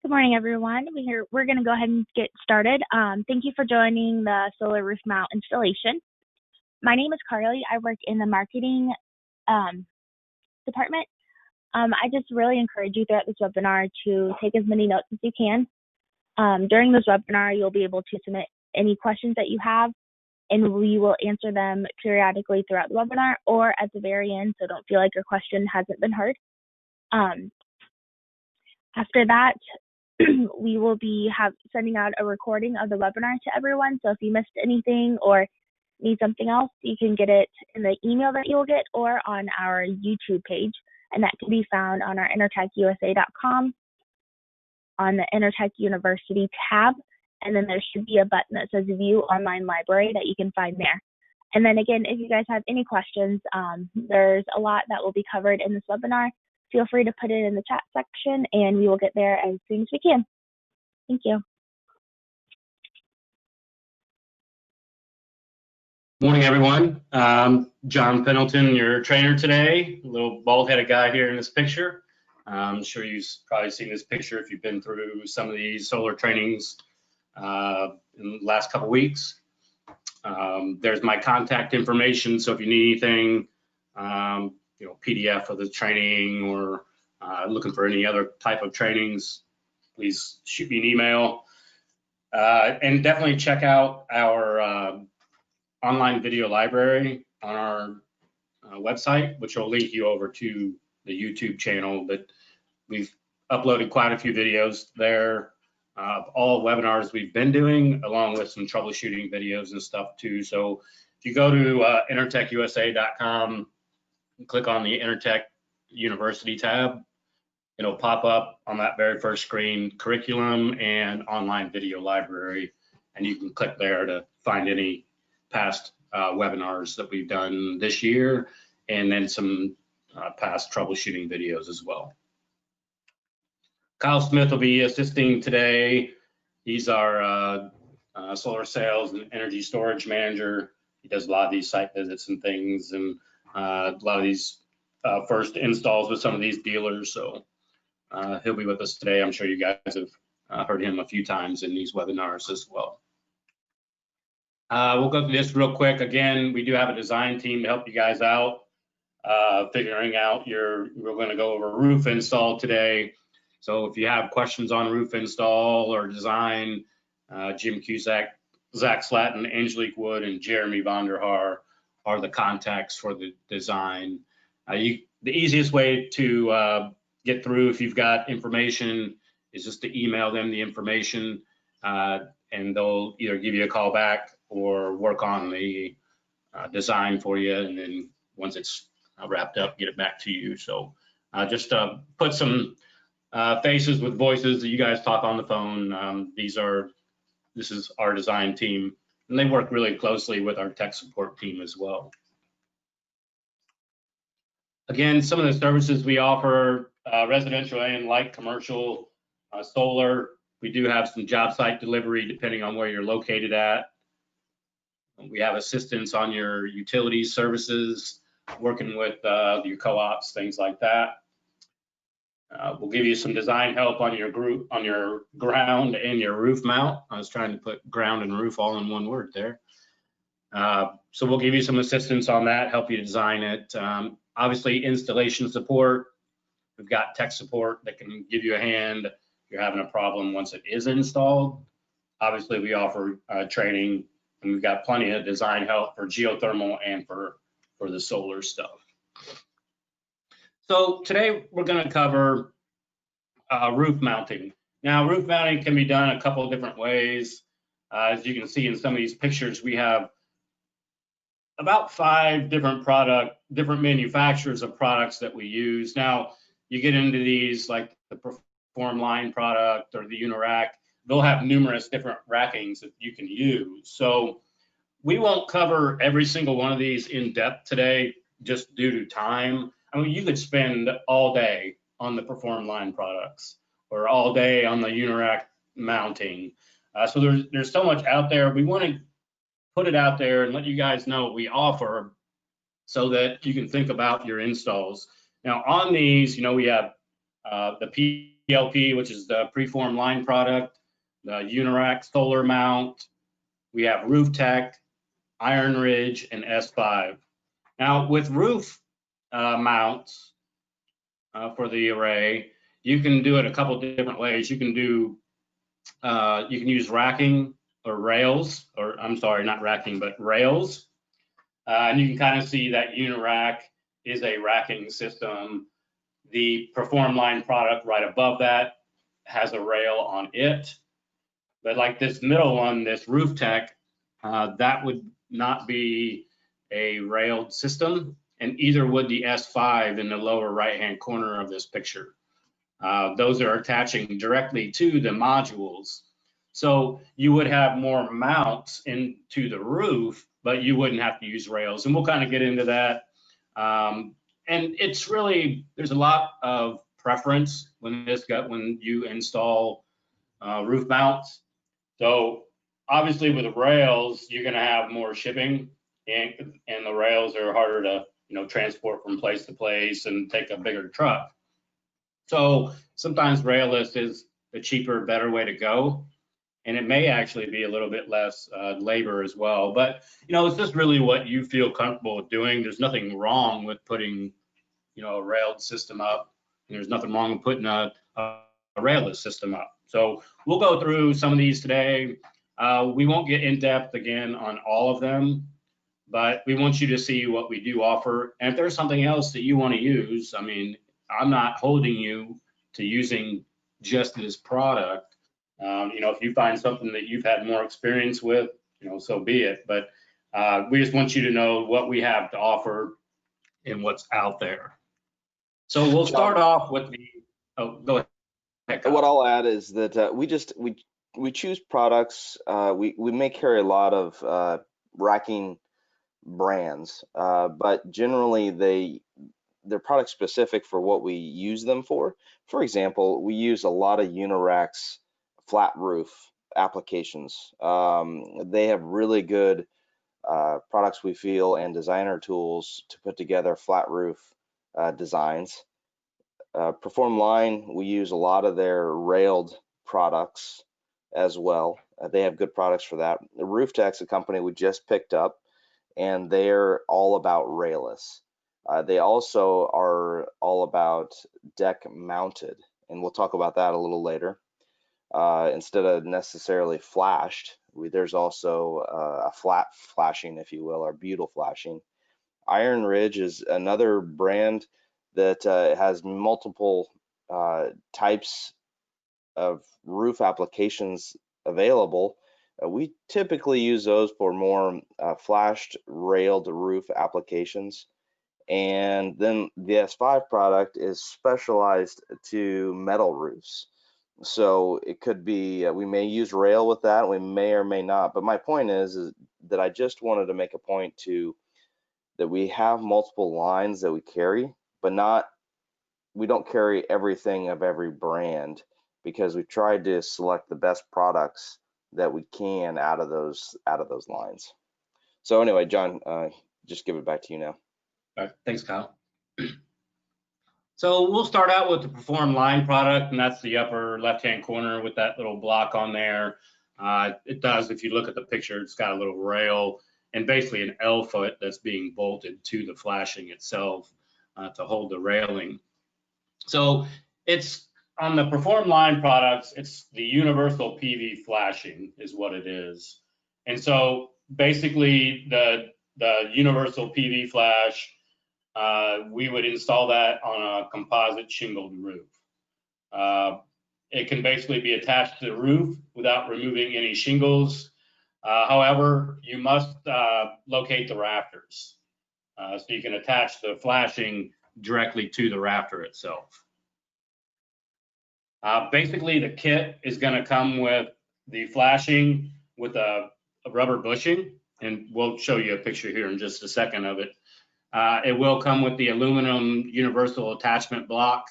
Good morning, everyone. We're going to go ahead and get started. Thank you for joining the solar roof mount installation. My name is Carly. I work in the marketing department. I just really encourage you throughout this webinar to take as many notes as you can. During this webinar, you'll be able to submit any questions that you have, and we will answer them periodically throughout the webinar or at the very end, so don't feel like your question hasn't been heard. After that, we will be sending out a recording of the webinar to everyone. So if you missed anything or need something else, you can get it in the email that you will get or on our YouTube page. And that can be found on our enertechusa.com on the Enertech University tab. And then there should be a button that says View Online Library that you can find there. And then again, if you guys have any questions, there's a lot that will be covered in this webinar. Feel free to put it in the chat section and we will get there as soon as we can. Thank you. Morning, everyone. John Pendleton, your trainer today. A little bald-headed guy here in this picture. I'm sure you've probably seen this picture if you've been through some of these solar trainings in the last couple weeks. There's my contact information, so if you need anything, PDF of the training or looking for any other type of trainings, please shoot me an email. And definitely check out our online video library on our website, which will link you over to the YouTube channel. But we've uploaded quite a few videos there of all webinars we've been doing, along with some troubleshooting videos and stuff too. So if you go to enertechusa.com, click on the Enertech University tab, it'll pop up on that very first screen, curriculum and online video library, and you can click there to find any past webinars that we've done this year, and then some past troubleshooting videos as well. Kyle Smith will be assisting today. He's our solar sales and energy storage manager. He does a lot of these site visits and things, and a lot of these first installs with some of these dealers. So he'll be with us today. I'm sure you guys have heard him a few times in these webinars as well. We'll go through this real quick. Again, we do have a design team to help you guys out, figuring out we're going to go over roof install today. So if you have questions on roof install or design, Jim Cusack, Zach Slatton, Angelique Wood, and Jeremy Vonderhaar are the contacts for the design. The easiest way to get through if you've got information is just to email them the information, and they'll either give you a call back or work on the design for you, and then once it's wrapped up, get it back to you. So just put some faces with voices that you guys talk on the phone. This is our design team, and they work really closely with our tech support team as well. Again, some of the services we offer, residential and light commercial solar. We do have some job site delivery depending on where you're located at. We have assistance on your utilities services, working with your co-ops, things like that. We'll give you some design help on your ground and your roof mount. I was trying to put ground and roof all in one word there. So we'll give you some assistance on that, help you design it. Obviously, installation support. We've got tech support that can give you a hand if you're having a problem once it is installed. Obviously, we offer training, and we've got plenty of design help for geothermal and for the solar stuff. So today we're going to cover roof mounting. Now, roof mounting can be done a couple of different ways. As you can see in some of these pictures, we have about 5 different manufacturers of products that we use. Now, you get into these like the Perform Line product or the UniRac, they'll have numerous different rackings that you can use. So we won't cover every single one of these in depth today, just due to time. I mean, you could spend all day on the Perform Line products or all day on the UniRac mounting. So there's so much out there. We want to put it out there and let you guys know what we offer so that you can think about your installs. Now on these, we have the PLP, which is the preform line product, the UniRac solar mount. We have Roof Tech, Iron Ridge, and S5. Now with roof mounts for the array, you can do it a couple different ways. You can do, you can use racking or rails, or I'm sorry, not racking, but rails. And you can kind of see that UniRac is a racking system. The Perform line product right above that has a rail on it. But like this middle one, this Roof Tech, that would not be a railed system, and either would the S5 in the lower right-hand corner of this picture. Those are attaching directly to the modules. So you would have more mounts into the roof, but you wouldn't have to use rails. And we'll kind of get into that. And it's really, there's a lot of preference when you install roof mounts. So obviously with the rails, you're gonna have more shipping, and the rails are harder to, transport from place to place and take a bigger truck. So sometimes railless is the cheaper, better way to go. And it may actually be a little bit less labor as well. But, it's just really what you feel comfortable with doing. There's nothing wrong with putting, a railed system up. And there's nothing wrong with putting a railless system up. So we'll go through some of these today. We won't get in depth again on all of them, but we want you to see what we do offer. And if there's something else that you want to use, I mean, I'm not holding you to using just this product. If you find something that you've had more experience with, so be it. But we just want you to know what we have to offer and what's out there. So we'll start off with the, go ahead. What I'll add is that we choose products. We may carry a lot of racking brands, but generally they're product specific for what we use them for. For example, we use a lot of UniRac's flat roof applications. They have really good products, we feel, and designer tools to put together flat roof designs. Perform line, we use a lot of their railed products as well. They have good products for that. Roof Tech's a company we just picked up, and they're all about railless. They also are all about deck mounted, and we'll talk about that a little later. Instead of necessarily flashed, there's also a flat flashing, if you will, or butyl flashing. Iron Ridge is another brand that has multiple types of roof applications available. We typically use those for more flashed railed roof applications. And then the S5 product is specialized to metal roofs. So it could be, we may use rail with that, we may or may not. But my point is that I just wanted to make a point that we have multiple lines that we carry, but we don't carry everything of every brand, because we tried to select the best products that we can out of those lines. So anyway, John, just give it back to you now. All right, thanks, Kyle. So we'll start out with the Perform line product, and that's the upper left-hand corner with that little block on there. It does, if you look at the picture, it's got a little rail and basically an L foot that's being bolted to the flashing itself to hold the railing. So it's on the Perform line products, it's the universal PV flashing is what it is. And so basically the universal PV flash, we would install that on a composite shingled roof. It can basically be attached to the roof without removing any shingles. However, you must locate the rafters. So you can attach the flashing directly to the rafter itself. Basically, the kit is going to come with the flashing with a rubber bushing, and we'll show you a picture here in just a second of it. It will come with the aluminum universal attachment block,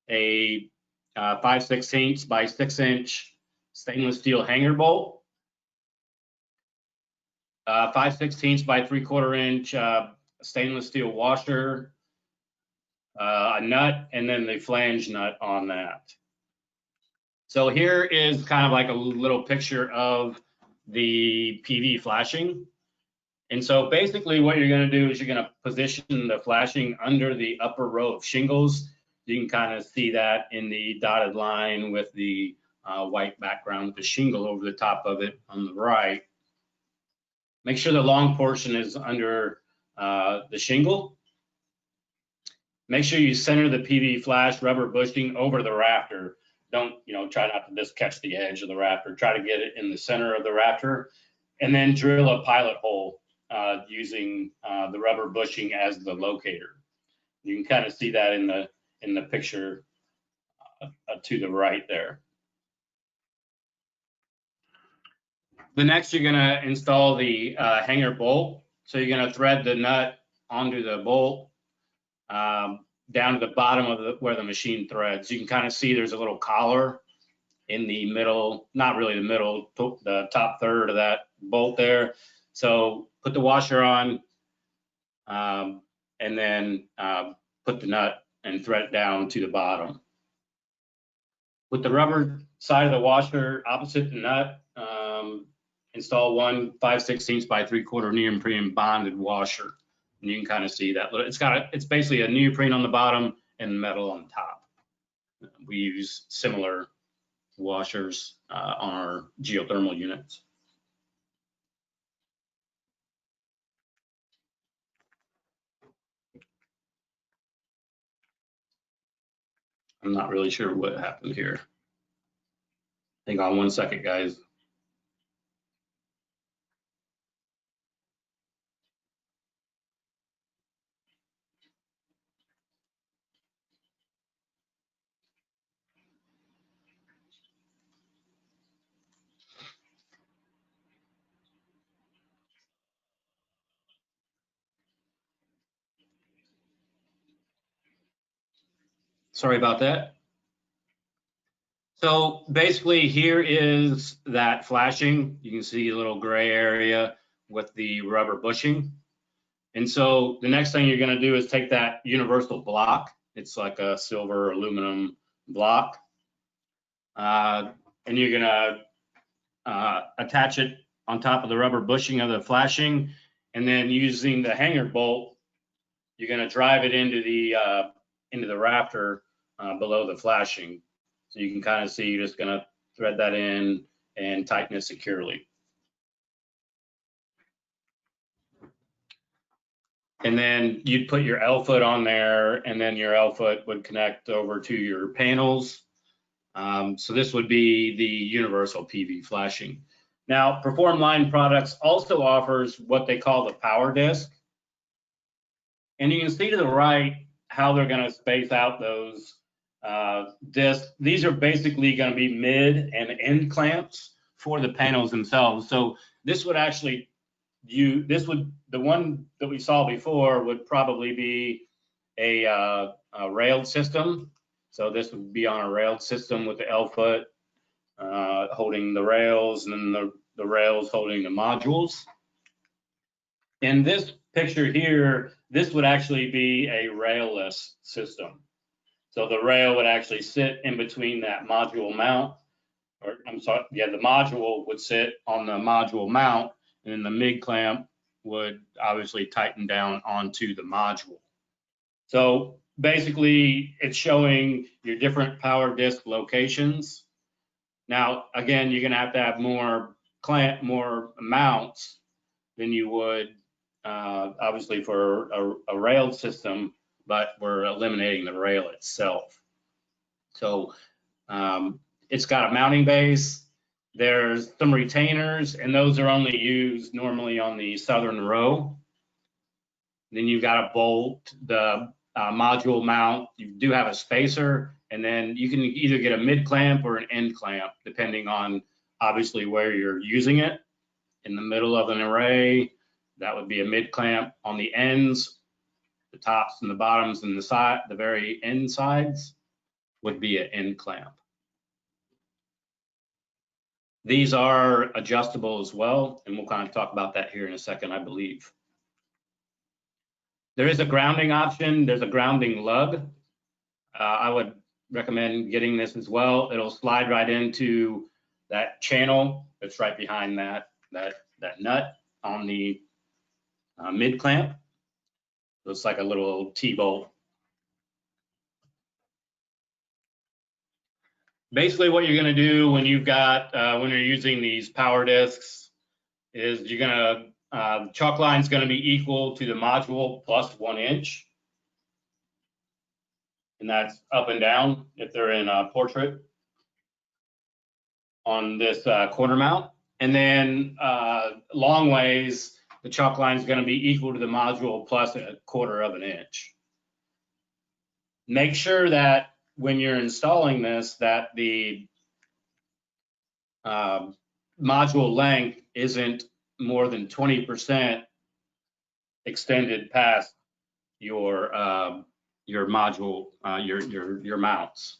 a 5/16 by 6-inch stainless steel hanger bolt, 5/16 by 3/4 inch stainless steel washer, a nut and then the flange nut on that. So here is kind of like a little picture of the PV flashing. And so basically what you're going to do is you're going to position the flashing under the upper row of shingles. You can kind of see that in the dotted line with the white background with the shingle over the top of it on the right. Make sure the long portion is under the shingle. Make sure you center the PV flash rubber bushing over the rafter. Don't, try not to just catch the edge of the rafter. Try to get it in the center of the rafter, and then drill a pilot hole using the rubber bushing as the locator. You can kind of see that in the picture to the right there. The next, you're going to install the hanger bolt. So you're going to thread the nut onto the bolt down to the bottom of where the machine threads. You can kind of see there's a little collar in the middle, not really the middle, the top third of that bolt there. So put the washer on and then put the nut and thread it down to the bottom. With the rubber side of the washer opposite the nut, install one 5/16 by 3/4 neoprene bonded washer. And you can kind of see that it's basically a neoprene on the bottom and metal on top. We use similar washers on our geothermal units. I'm not really sure what happened here. Hang on 1 second, guys. Sorry about that. So basically here is that flashing. You can see a little gray area with the rubber bushing. And so the next thing you're going to do is take that universal block. It's like a silver aluminum block. And you're going to attach it on top of the rubber bushing of the flashing. And then using the hanger bolt, you're going to drive it into the rafter below the flashing. So you can kind of see you're just going to thread that in and tighten it securely. And then you'd put your L foot on there, and then your L foot would connect over to your panels. So this would be the universal PV flashing. Now, Perform Line Products also offers what they call the power disc. And you can see to the right how they're going to space out those discs. These are basically going to be mid and end clamps for the panels themselves. So this would actually the one that we saw before would probably be a railed system. So this would be on a railed system with the L foot holding the rails, and then the rails holding the modules. In this picture here, this would actually be a railless system. So the rail would actually sit in between that module mount, or I'm sorry, yeah, the module would sit on the module mount, and then the mid clamp would obviously tighten down onto the module. So basically it's showing your different power disc locations. Now, again, you're gonna have to have more mounts than you would obviously for a railed system, but we're eliminating the rail itself. So it's got a mounting base. There's some retainers, and those are only used normally on the southern row. Then you've got a bolt, the module mount. You do have a spacer, and then you can either get a mid clamp or an end clamp, depending on obviously where you're using it. In the middle of an array, that would be a mid clamp. On the ends, the tops and the bottoms and the very end sides would be an end clamp. These are adjustable as well, and we'll kind of talk about that here in a second, I believe. There is a grounding option. There's a grounding lug. I would recommend getting this as well. It'll slide right into that channel that's right behind that nut on the mid clamp. Looks like a little T-bolt. Basically, what you're going to do when you've got when you're using these power discs is you're going to the chalk line is going to be equal to the module plus 1 inch, and that's up and down if they're in a portrait on this corner mount. And then long ways, the chalk line is going to be equal to the module plus 1/4 inch. Make sure that when you're installing this, that the module length isn't more than 20% extended past your module, your mounts.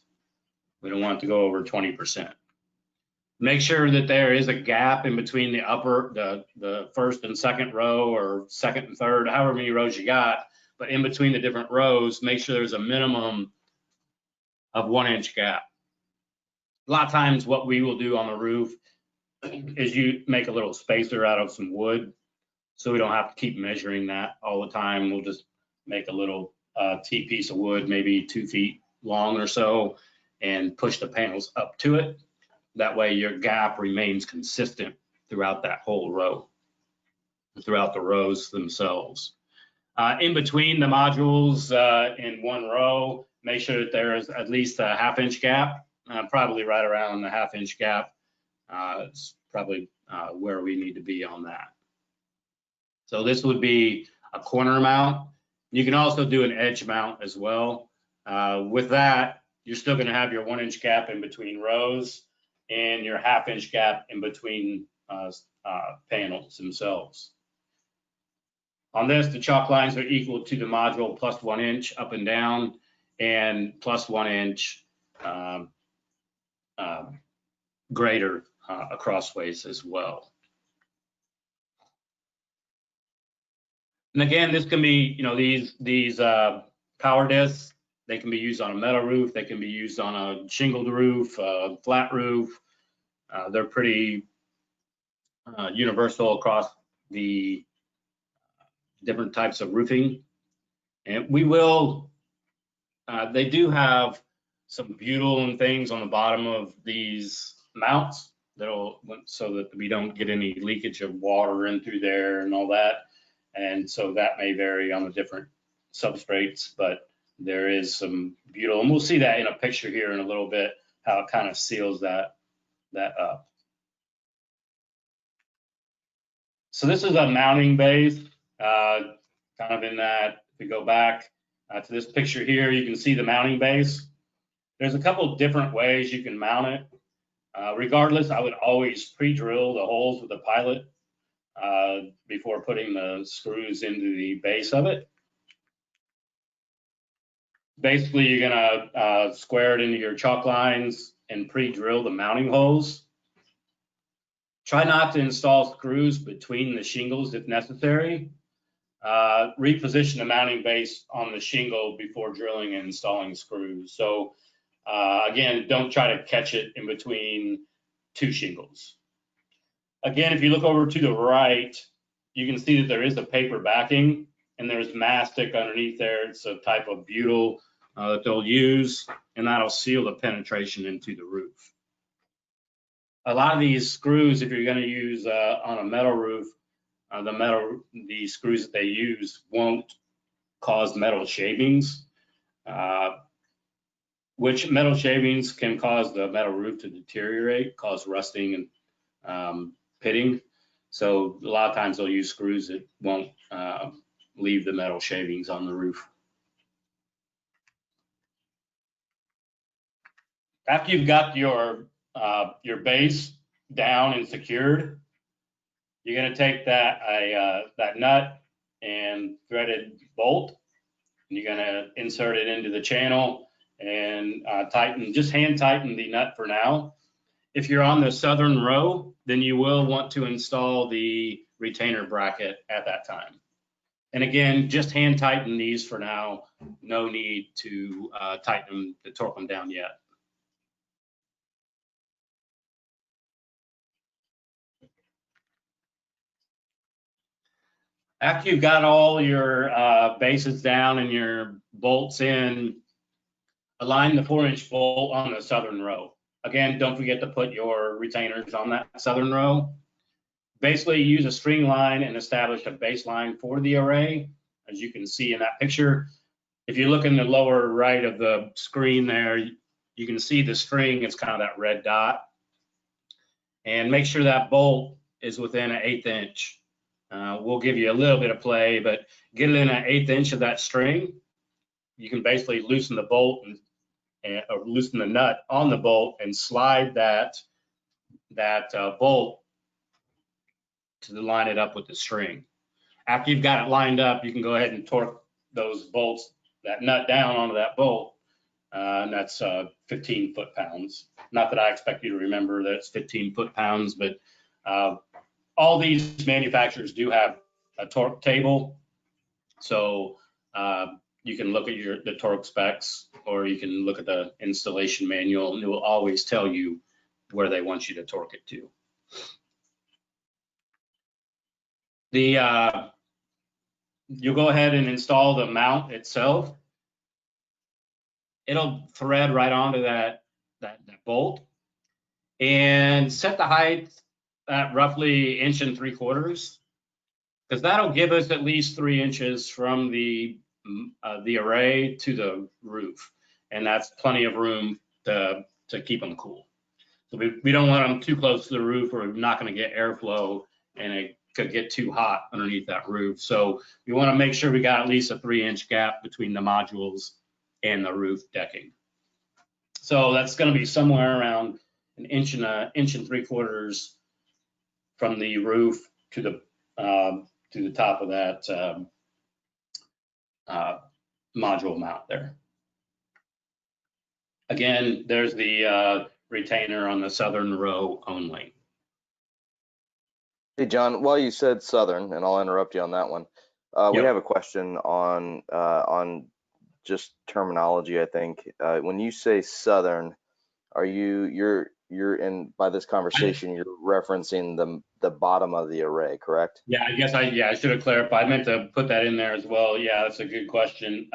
We don't want it to go over 20%. Make sure that there is a gap in between the first and second row, or second and third, however many rows you got, but in between the different rows, make sure there's a minimum of 1 inch gap. A lot of times what we will do on the roof is you make a little spacer out of some wood, so we don't have to keep measuring that all the time. We'll just make a little T piece of wood, maybe 2 feet long or so, and push the panels up to it. That way your gap remains consistent throughout that whole row, throughout the rows themselves. In between the modules in one row, make sure that there is at least a 1/2 inch gap, probably right around the 1/2 inch gap. It's probably where we need to be on that. So this would be a corner mount. You can also do an edge mount as well. With that, you're still going to have your 1 inch gap in between rows and your 1/2 inch gap in between panels themselves. On this, the chalk lines are equal to the module plus 1 inch up and down, and plus 1 inch greater acrossways as well. And again, this can be, these power discs, they can be used on a metal roof, they can be used on a shingled roof, flat roof. They're pretty universal across the different types of roofing. And we will, they do have some butyl and things on the bottom of these mounts so that we don't get any leakage of water in through there and all that. And so that may vary on the different substrates, but there is some butyl, and we'll see that in a picture here in a little bit, how it kind of seals that up. So this is a mounting base, kind of in that, if we go back to this picture here, you can see the mounting base. There's a couple different ways you can mount it. Regardless, I would always pre-drill the holes with a pilot before putting the screws into the base of it. Basically, you're gonna square it into your chalk lines and pre-drill the mounting holes. Try not to install screws between the shingles if necessary. Reposition the mounting base on the shingle before drilling and installing screws. So again, don't try to catch it in between 2 shingles. Again, if you look over to the right, you can see that there is a paper backing and there's mastic underneath there. It's a type of butyl that they'll use, and that'll seal the penetration into the roof. A lot of these screws, if you're going to use on a metal roof, the screws that they use won't cause metal shavings, which metal shavings can cause the metal roof to deteriorate, cause rusting and pitting. So a lot of times they'll use screws that won't leave the metal shavings on the roof. After you've got your base down and secured, you're going to take that nut and threaded bolt, and you're going to insert it into the channel and just hand tighten the nut for now. If you're on the southern row, then you will want to install the retainer bracket at that time. And again, just hand tighten these for now. No need to tighten them, to torque them down yet. After you've got all your bases down and your bolts in, align the 4-inch bolt on the southern row. Again, don't forget to put your retainers on that southern row. Basically, use a string line and establish a baseline for the array. As you can see in that picture, if you look in the lower right of the screen there, you can see the string. It's kind of that red dot. And make sure that bolt is within an 1/8 inch. We'll give you a little bit of play, but get it in an 1/8 inch of that string. You can basically loosen the bolt or loosen the nut on the bolt and slide that bolt to line it up with the string. After you've got it lined up, you can go ahead and torque those bolts, that nut down onto that bolt, and that's 15 foot-pounds. Not that I expect you to remember that it's 15 foot-pounds, but all these manufacturers do have a torque table, so you can look at the torque specs, or you can look at the installation manual, and it will always tell you where they want you to torque it to. You'll go ahead and install the mount itself. It'll thread right onto that bolt, and set the height at roughly 1 3/4 inches, because that'll give us at least 3 inches from the array to the roof, and that's plenty of room to keep them cool. So we don't want them too close to the roof, or we're not going to get airflow, and it could get too hot underneath that roof. So we want to make sure we got at least a 3-inch gap between the modules and the roof decking. So that's going to be somewhere around 1 inch and 1 3/4 inches from the roof to the top of that module mount there. Again, there's the retainer on the southern row only. Hey, John, while you said southern, and I'll interrupt you on that one, we have a question on just terminology, I think. When you say southern, you're in, by this conversation, you're referencing the bottom of the array, correct? Yeah, I guess I should have clarified. I meant to put that in there as well. Yeah, that's a good question.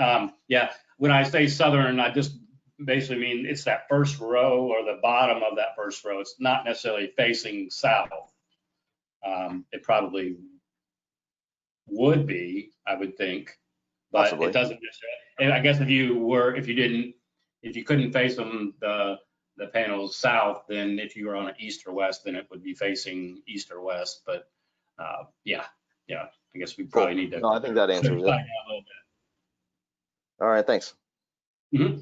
Yeah, when I say southern, I just basically mean it's that first row or the bottom of that first row. It's not necessarily facing south. It probably would be, I would think, but Possibly. It doesn't necessarily. And I guess if you couldn't face them the panels south, then if you were on an east or west, then it would be facing east or west. But yeah, I guess we probably need to. No, I think that answers it. A little bit. All right, thanks. Mm-hmm.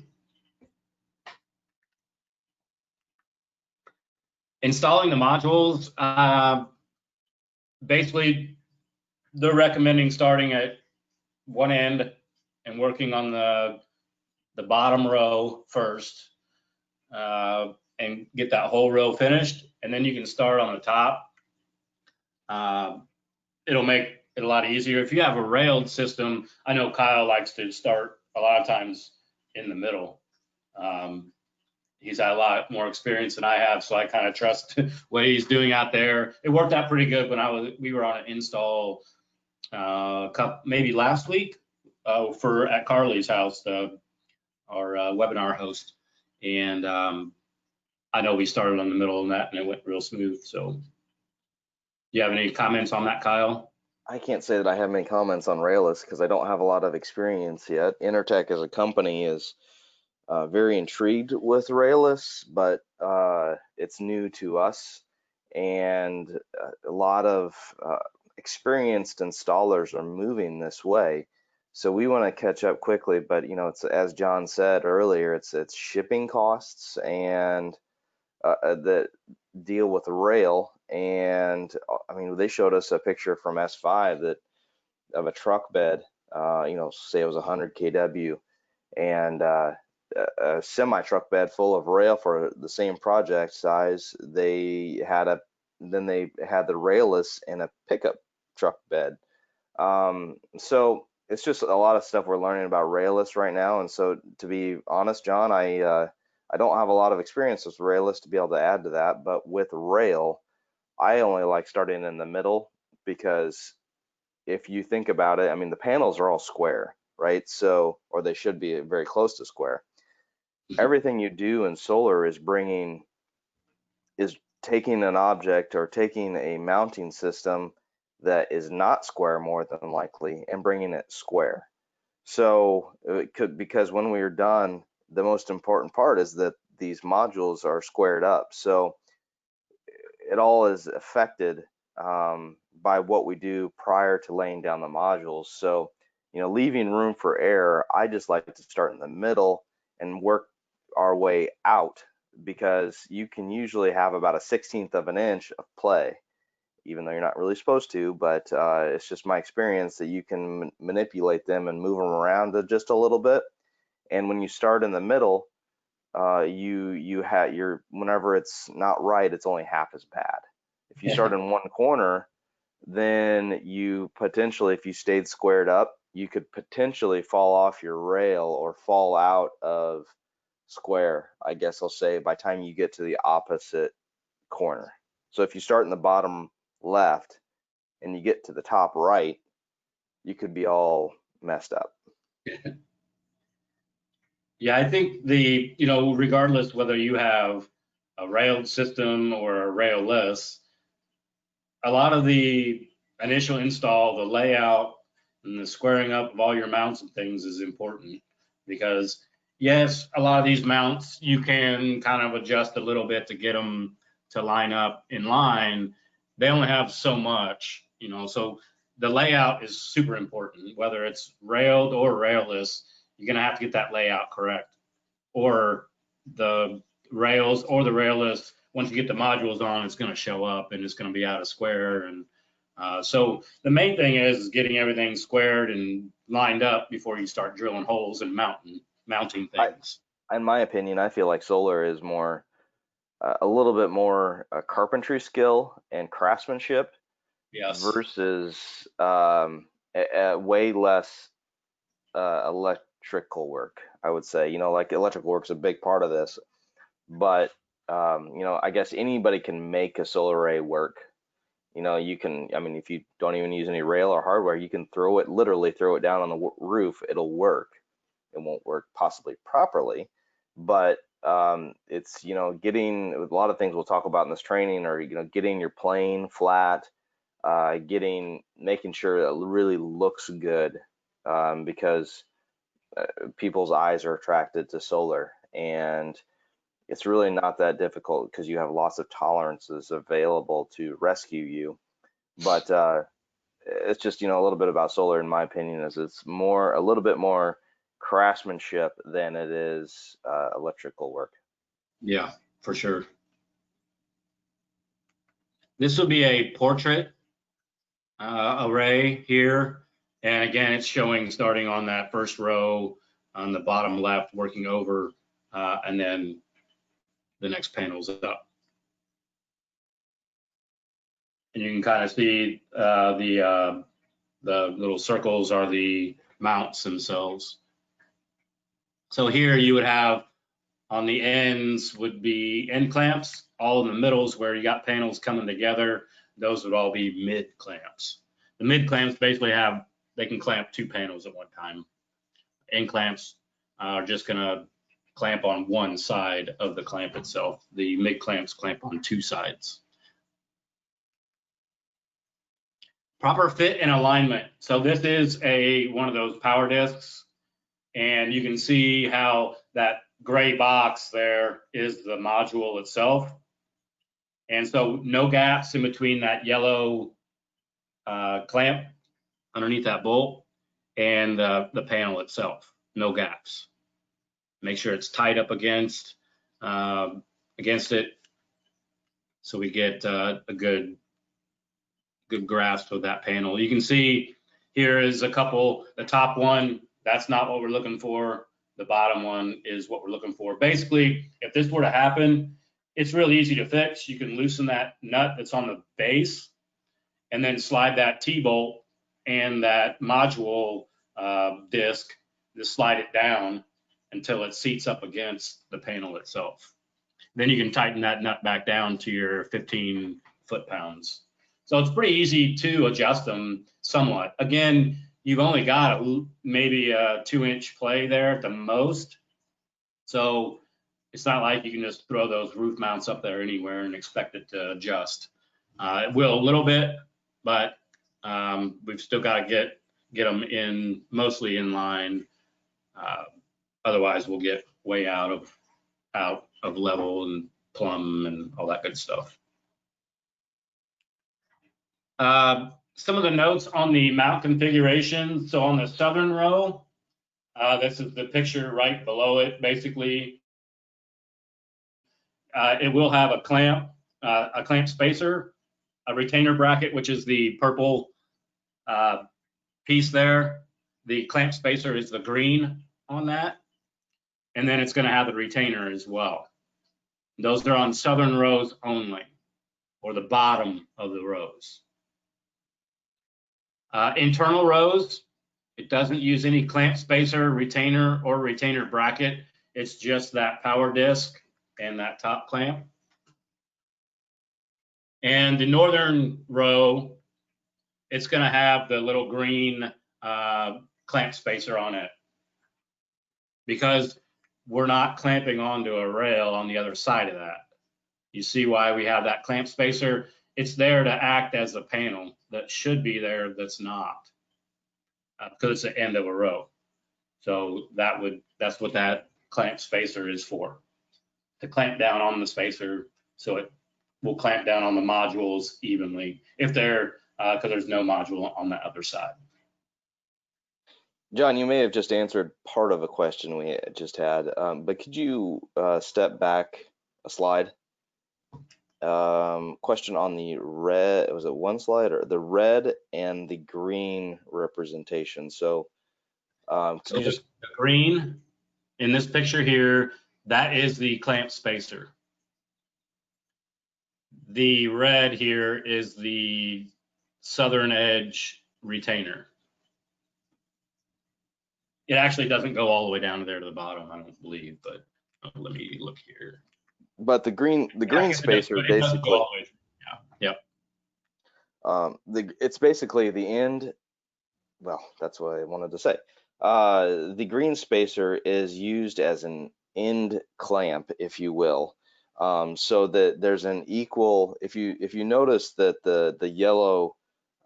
Installing the modules, basically they're recommending starting at one end and working on the bottom row first, and get that whole row finished, and then you can start on the top. It'll make it a lot easier. If you have a railed system, I know Kyle likes to start a lot of times in the middle. He's had a lot more experience than I have, so I kind of trust what he's doing out there. It worked out pretty good when we were on an install maybe last week at Carly's house, our webinar host, and I know we started on the middle of that and it went real smooth. So, do you have any comments on that, Kyle? I can't say that I have many comments on railless because I don't have a lot of experience yet. Enertech as a company is very intrigued with railless, but it's new to us, and a lot of experienced installers are moving this way. So we want to catch up quickly, but it's, as John said earlier, it's shipping costs and the deal with rail. And I mean, they showed us a picture from S5 of a truck bed, say it was 100 kW, and a semi truck bed full of rail for the same project size. Then they had the railless in a pickup truck bed. So it's just a lot of stuff we're learning about railless right now. And so to be honest, John, I don't have a lot of experience with railless to be able to add to that, but with rail, I only like starting in the middle because if you think about it, I mean, the panels are all square, right? So, or they should be very close to square. Everything you do in solar is taking an object or taking a mounting system that is not square more than likely and bringing it square. So it could, because when we are done, the most important part is that these modules are squared up. So it all is affected by what we do prior to laying down the modules. So, leaving room for error, I just like to start in the middle and work our way out, because you can usually have about a 1/16 of an inch of play, even though you're not really supposed to, but it's just my experience that you can manipulate them and move them around just a little bit. And when you start in the middle, whenever it's not right, it's only half as bad. If you start in one corner, then you potentially, if you stayed squared up, you could potentially fall off your rail or fall out of square, I guess I'll say, by the time you get to the opposite corner. So if you start in the bottom left and you get to the top right, you could be all messed up. Yeah, I think regardless whether you have a railed system or a railless, a lot of the initial install, the layout, and the squaring up of all your mounts and things is important, because yes, a lot of these mounts you can kind of adjust a little bit to get them to line up in line. They only have so much, so the layout is super important, whether it's railed or railless. You're going to have to get that layout correct, or the rails or the railless, once you get the modules on, it's going to show up and it's going to be out of square. And so the main thing is getting everything squared and lined up before you start drilling holes and mounting things. In my opinion, I feel like solar is more a little bit more carpentry skill and craftsmanship, yes, versus way less electrical work, I would say. Like electrical work's a big part of this, but I guess anybody can make a solar array work. You can, if you don't even use any rail or hardware, you can literally throw it down on the roof. It'll work. It won't work possibly properly, but it's, getting a lot of things we'll talk about in this training, or, getting your plane flat, making sure it really looks good, because people's eyes are attracted to solar, and it's really not that difficult because you have lots of tolerances available to rescue you. But it's just, a little bit about solar, in my opinion, is it's a little bit more craftsmanship than it is electrical work. Yeah, for sure. This will be a portrait array here. And again, it's showing starting on that first row on the bottom left, working over, and then the next panel's up. And you can kind of see the little circles are the mounts themselves. So here you would have, on the ends would be end clamps. All in the middles where you got panels coming together, those would all be mid clamps. The mid clamps basically they can clamp 2 panels at one time. End clamps are just gonna clamp on one side of the clamp itself. The mid clamps clamp on 2 sides. Proper fit and alignment. So this is one of those power discs, and you can see how that gray box there is the module itself. And so no gaps in between that yellow clamp underneath that bolt and the panel itself. No gaps. Make sure it's tight up against it, so we get a good grasp of that panel. You can see here is a couple. The top one, that's not what we're looking for. The bottom one is what we're looking for. Basically, if this were to happen, it's really easy to fix. You can loosen that nut that's on the base and then slide that T-bolt and that module disc, just slide it down until it seats up against the panel itself. Then you can tighten that nut back down to your 15 foot-pounds. So it's pretty easy to adjust them somewhat. Again, you've only got maybe a 2-inch play there at the most. So it's not like you can just throw those roof mounts up there anywhere and expect it to adjust. It will a little bit, but we've still got to get them in mostly in line. Otherwise, we'll get way out of level and plumb and all that good stuff. Some of the notes on the mount configuration. So on the southern row, this is the picture right below it. Basically, it will have a clamp spacer, a retainer bracket, which is the purple piece there. The clamp spacer is the green on that. And then it's going to have the retainer as well. Those are on southern rows only, or the bottom of the rows. Internal rows, it doesn't use any clamp spacer, retainer, or retainer bracket. It's just that power disc and that top clamp. And the northern row, it's going to have the little green clamp spacer on it, because we're not clamping onto a rail on the other side of that. You see why we have that clamp spacer? It's there to act as a panel that should be there that's not, because it's the end of a row. So that's what that clamp spacer is for, to clamp down on the spacer so it will clamp down on the modules evenly if they're, because there's no module on the other side. John, you may have just answered part of a question we just had, but could you step back a slide? Question on the red, was it one slide, or the red and the green representation? So, So the green in this picture here, that is the clamp spacer. The red here is the southern edge retainer. It actually doesn't go all the way down to there to the bottom, I don't believe, but let me look here. But the green spacer basically, yeah. It's basically the end. Well, that's what I wanted to say. The green spacer is used as an end clamp, if you will, so that there's an equal. If you notice that the yellow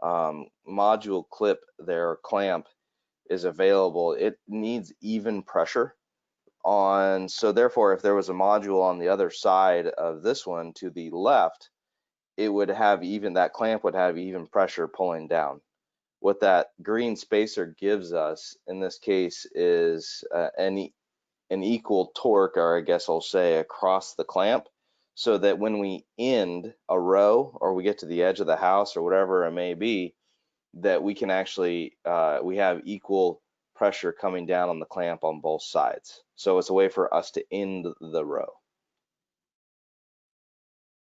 module clip there, clamp, is available, it needs even pressure on. So therefore, if there was a module on the other side of this one to the left, it would have that clamp would have even pressure pulling down. What that green spacer gives us in this case is an equal torque, or I guess I'll say, across the clamp, so that when we end a row or we get to the edge of the house or whatever it may be, that we can actually, we have equal pressure coming down on the clamp on both sides. So it's a way for us to end the row.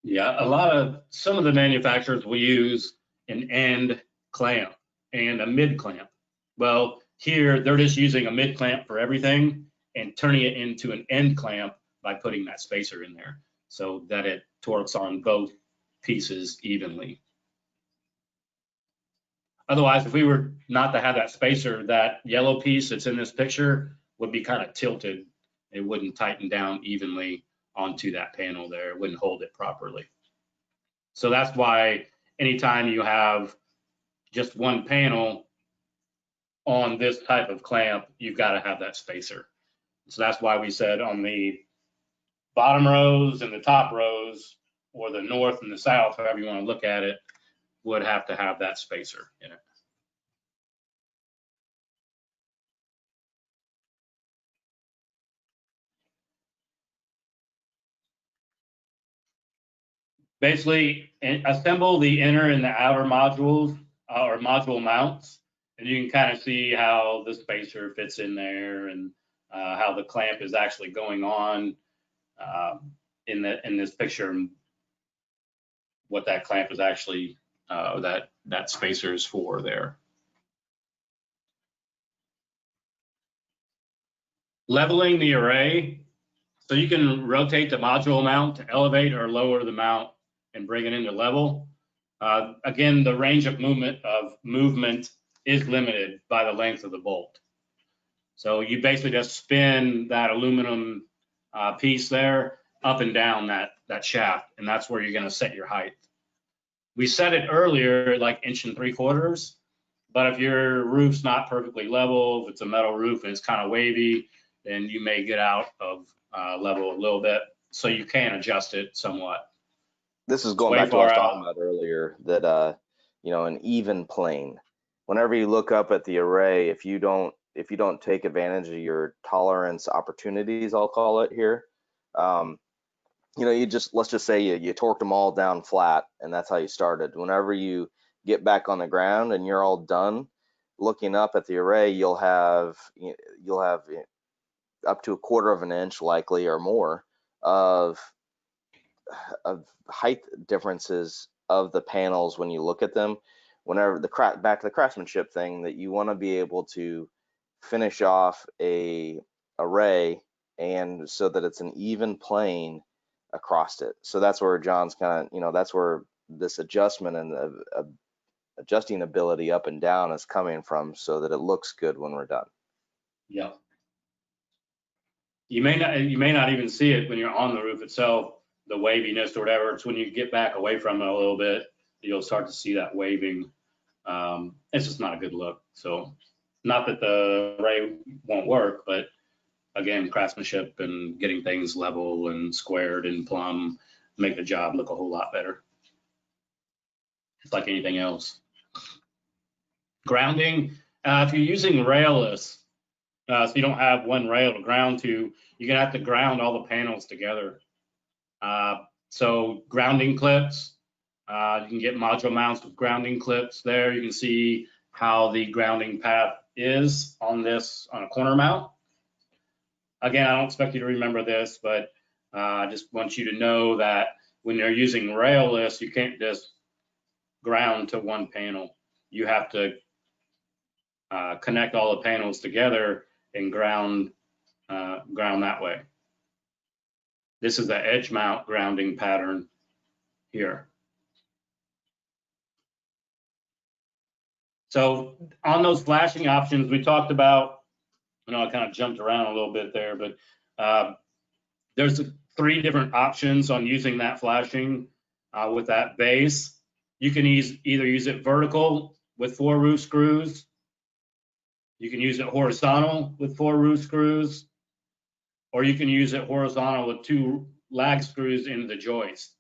Yeah, some of the manufacturers will use an end clamp and a mid clamp. Well, here they're just using a mid clamp for everything and turning it into an end clamp by putting that spacer in there so that it torques on both pieces evenly. Otherwise, if we were not to have that spacer, that yellow piece that's in this picture would be kind of tilted. It wouldn't tighten down evenly onto that panel there. It wouldn't hold it properly. So that's why anytime you have just one panel on this type of clamp, you've got to have that spacer. So that's why we said on the bottom rows and the top rows, or the north and the south, however you want to look at it, would have to have that spacer in it. Basically, assemble the inner and the outer modules or module mounts, and you can kind of see how the spacer fits in there and how the clamp is actually going on in this picture, and what that clamp is actually, that spacer is for there. Leveling the array, so you can rotate the module mount to elevate or lower the mount and bring it into level. Again, the range of movement is limited by the length of the bolt. So you basically just spin that aluminum piece there up and down that shaft, and that's where you're going to set your height. We set it earlier like 1 3/4, but if your roof's not perfectly level, if it's a metal roof and it's kind of wavy, then you may get out of level a little bit, so you can adjust it somewhat. This is going back to what I was talking about earlier, that you know, an even plane. Whenever you look up at the array, if you don't take advantage of your tolerance opportunities, I'll call it here, you know, let's just say you torqued them all down flat, and that's how you started. Whenever you get back on the ground and you're all done, looking up at the array, you'll have up to 1/4 of an inch likely or more of height differences of the panels when you look at them. Whenever back to the craftsmanship thing, that you want to be able to finish off a array and so that it's an even plane across it. So that's where John's kind of, you know, that's where this adjustment and adjusting ability up and down is coming from, so that it looks good when we're done. Yeah. You may not even see it when you're on the roof itself, the waviness or whatever. It's when you get back away from it a little bit, you'll start to see that waving. It's just not a good look. So not that the array won't work, but again, craftsmanship and getting things level and squared and plumb make the job look a whole lot better. It's like anything else. Grounding, if you're using railless, so you don't have one rail to ground to, you're gonna have to ground all the panels together. So grounding clips, you can get module mounts with grounding clips there. You can see how the grounding path is on a corner mount. Again, I don't expect you to remember this, but I just want you to know that when you're using railless, you can't just ground to one panel. You have to connect all the panels together and ground that way. This is the edge mount grounding pattern here. So on those flashing options we talked about, I know I kind of jumped around a little bit there, but there's 3 different options on using that flashing with that base. You can either use it vertical with 4 roof screws. You can use it horizontal with 4 roof screws, or you can use it horizontal with 2 lag screws into the joist.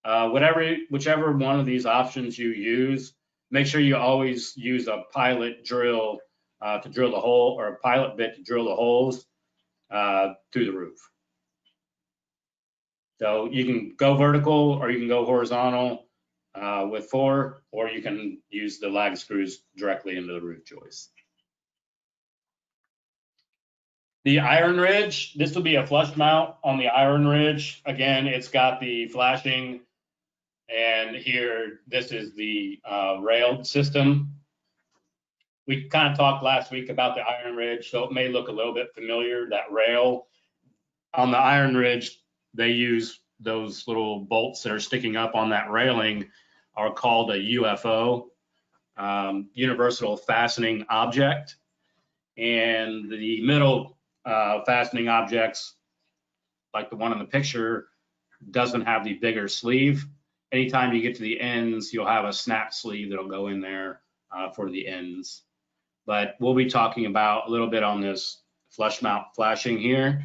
Whichever one of these options you use, make sure you always use a pilot drill to drill the hole, or a pilot bit to drill the holes through the roof. So you can go vertical or you can go horizontal with 4, or you can use the lag screws directly into the roof joist. The iron ridge, this will be a flush mount on the iron ridge. Again, it's got the flashing, and here, this is the railed system. We kind of talked last week about the iron ridge, so it may look a little bit familiar, that rail. On the iron ridge, they use those little bolts that are sticking up on that railing are called a UFO, Universal Fastening Object. And the middle fastening objects, like the one in the picture, doesn't have the bigger sleeve. Anytime you get to the ends, you'll have a snap sleeve that'll go in there for the ends. But we'll be talking about a little bit on this flush mount flashing here.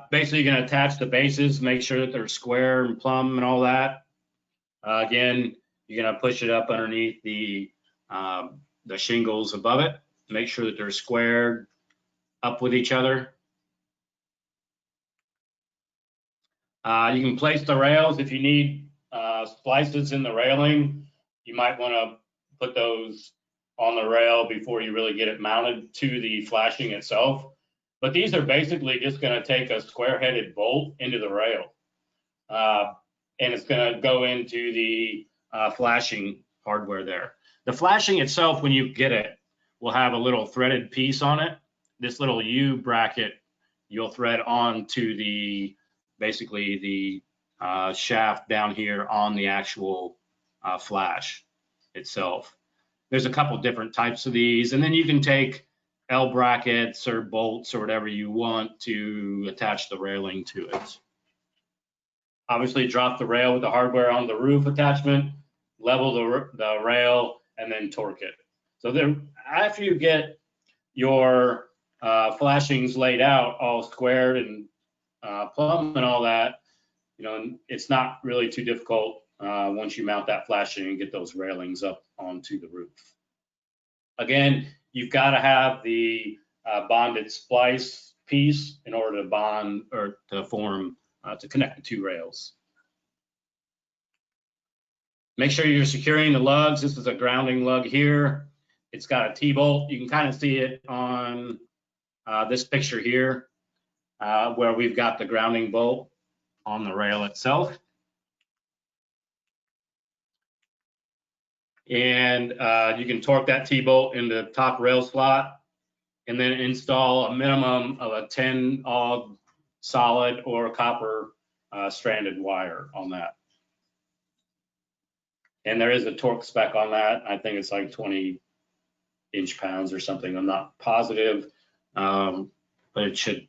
Basically, you're going to attach the bases, make sure that they're square and plumb and all that. Again, you're going to push it up underneath the shingles above it. Make sure that they're squared up with each other. You can place the rails if you need splices in the railing. You might want to put those on the rail before you really get it mounted to the flashing itself. But these are basically just going to take a square-headed bolt into the rail. And it's going to go into the flashing hardware there. The flashing itself, when you get it, will have a little threaded piece on it. This little U bracket you'll thread onto the, basically the shaft down here on the actual flash itself. There's a couple different types of these, and then you can take L brackets or bolts or whatever you want to attach the railing to it. Obviously, drop the rail with the hardware on the roof attachment, level the rail, and then torque it. So then, after you get your flashings laid out, all squared and plumb and all that, you know, it's not really too difficult once you mount that flashing and get those railings up onto the roof. Again, you've got to have the bonded splice piece in order to bond or to form, to connect the two rails. Make sure you're securing the lugs. This is a grounding lug here. It's got a T-bolt. You can kind of see it on this picture here, where we've got the grounding bolt on the rail itself. And you can torque that T-bolt in the top rail slot and then install a minimum of a 10-aught solid or copper stranded wire on that. And there is a torque spec on that. I think it's like 20 inch-pounds or something. I'm not positive, but it should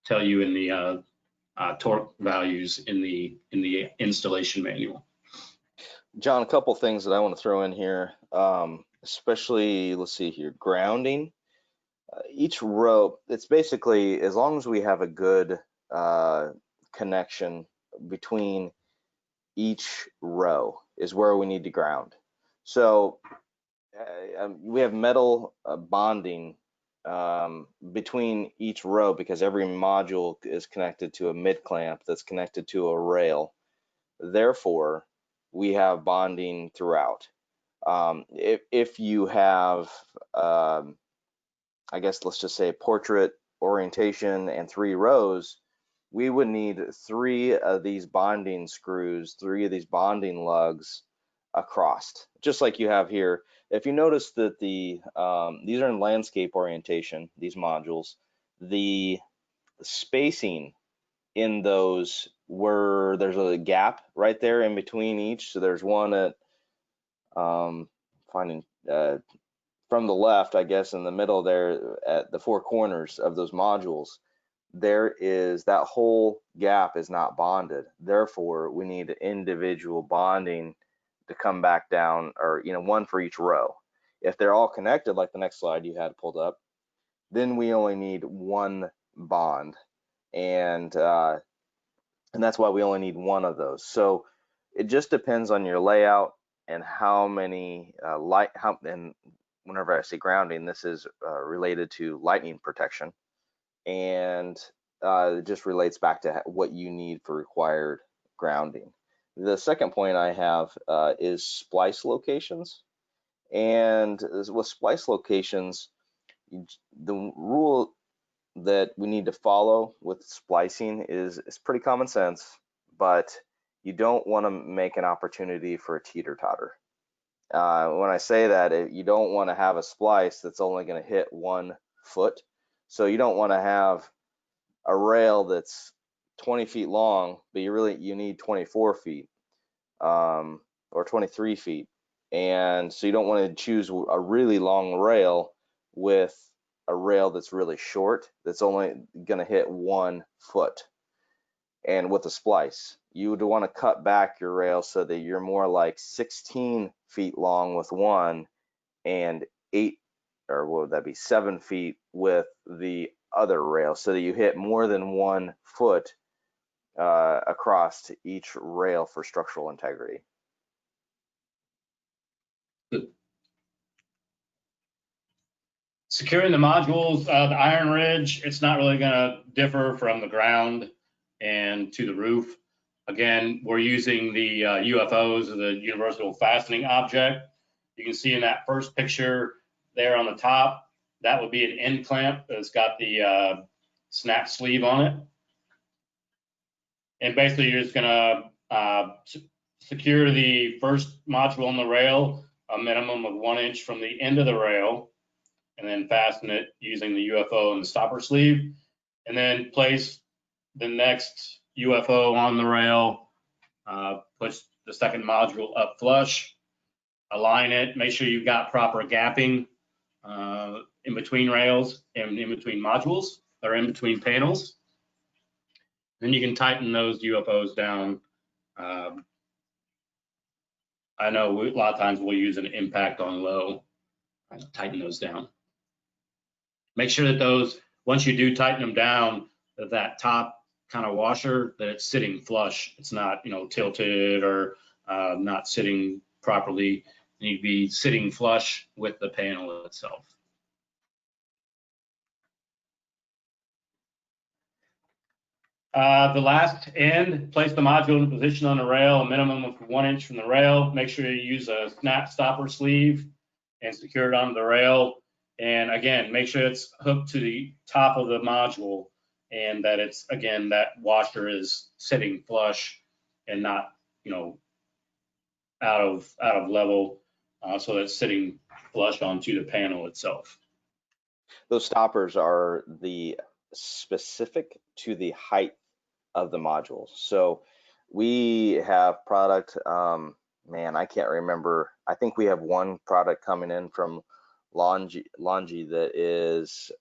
tell you in the torque values in the installation manual. John, a couple things that I want to throw in here, especially, let's see here, grounding. Each rope, it's basically, as long as we have a good connection between each row is where we need to ground. So we have metal bonding between each row because every module is connected to a mid clamp that's connected to a rail. Therefore, we have bonding throughout. If you have, I guess let's just say portrait orientation and 3 rows, we would need 3 of these bonding screws, 3 of these bonding lugs across, just like you have here. If you notice that these are in landscape orientation, these modules, the spacing in those where there's a gap right there in between each. So there's one at finding from the left, I guess, in the middle there at the 4 corners of those modules. There is that whole gap is not bonded. Therefore, we need individual bonding to come back down, or one for each row. If they're all connected, like the next slide you had pulled up, then we only need 1 bond, and that's why we only need 1 of those. So it just depends on your layout and how many and whenever I say grounding, this is related to lightning protection, and it just relates back to what you need for required grounding. The second point I have is splice locations. And with splice locations, the rule that we need to follow with splicing is pretty common sense, but you don't want to make an opportunity for a teeter-totter. When I say that, you don't want to have a splice that's only going to hit 1 foot. So you don't want to have a rail that's 20 feet long, but you need 24 feet or 23 feet. And so you don't want to choose a really long rail with a rail that's really short, that's only going to hit 1 foot. And with a splice, you would want to cut back your rail so that you're more like 16 feet long with one and 8, or what would that be, 7 feet with the other rail, so that you hit more than 1 foot across each rail for structural integrity. Securing the modules, the iron ridge, it's not really going to differ from the ground and to the roof. Again, we're using the UFOs, the Universal Fastening Object. You can see in that first picture there on the top, that would be an end clamp that's got the snap sleeve on it. And basically, you're just going to secure the first module on the rail, a minimum of 1 inch from the end of the rail. and then fasten it using the UFO and the stopper sleeve, and then place the next UFO on the rail, push the second module up flush, align it, make sure you've got proper gapping in between rails and in between modules or in between panels. Then you can tighten those UFOs down. I know a lot of times we'll use an impact on low, tighten those down. Make sure that those, once you do tighten them down, that top kind of washer, that it's sitting flush. It's not, tilted or not sitting properly. You need to be sitting flush with the panel itself. The last end, place the module in position on the rail, a minimum of 1 inch from the rail. Make sure you use a snap stopper sleeve and secure it onto the rail. And again, make sure it's hooked to the top of the module and that it's, again, that washer is sitting flush and not, out of level, so that it's sitting flush onto the panel itself. Those stoppers are the specific to the height of the modules. So we have product, man, I can't remember. I think we have one product coming in from Longi that is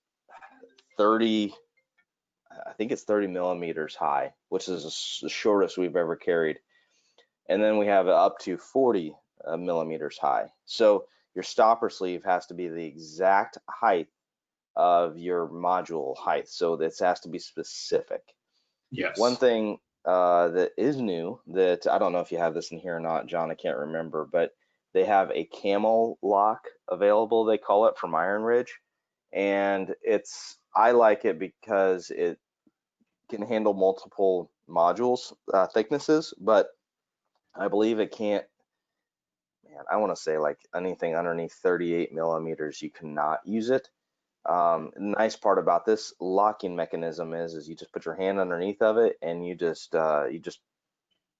30, I think it's 30 millimeters high, which is the shortest we've ever carried. And then we have up to 40 millimeters high. So your stopper sleeve has to be the exact height of your module height. So this has to be specific. Yes. One thing that is new that I don't know if you have this in here or not, John, I can't remember, but they have a camo lock available, they call it, from Iron Ridge. And I like it because it can handle multiple modules, thicknesses, but I believe it can't, man, I want to say like anything underneath 38 millimeters, you cannot use it. The nice part about this locking mechanism is you just put your hand underneath of it and you just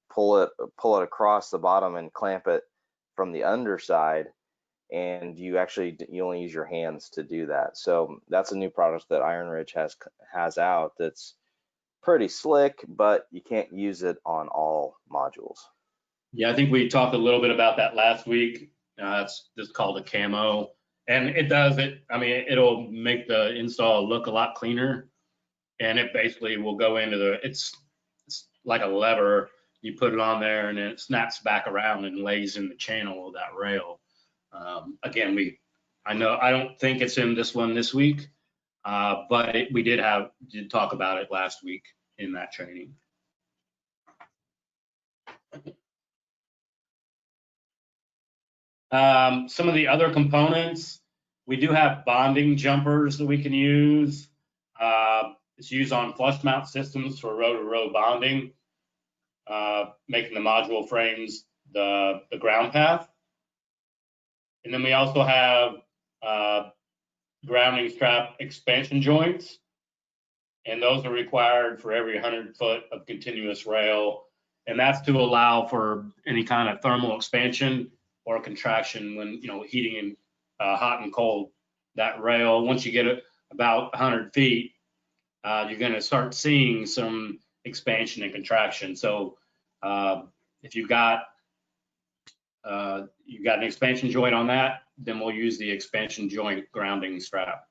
pull it across the bottom and clamp it from the underside, and you only use your hands to do that. So that's a new product that Iron Ridge has out that's pretty slick, but you can't use it on all modules. Yeah, I think we talked a little bit about that last week. It's just called a camo. And it does it. I mean, it'll make the install look a lot cleaner, and it basically will go into it's like a lever. You put it on there, and then it snaps back around and lays in the channel of that rail. Again, I don't think it's in this one this week, but we did talk about it last week in that training. Some of the other components, we do have bonding jumpers that we can use. It's used on flush mount systems for row-to-row bonding, making the module frames the ground path. And then we also have grounding strap expansion joints, and those are required for every 100 foot of continuous rail. And that's to allow for any kind of thermal expansion or contraction when, heating and hot and cold. That rail, once you get it about 100 feet, you're going to start seeing some expansion and contraction. So if you've got an expansion joint on that, then we'll use the expansion joint grounding strap.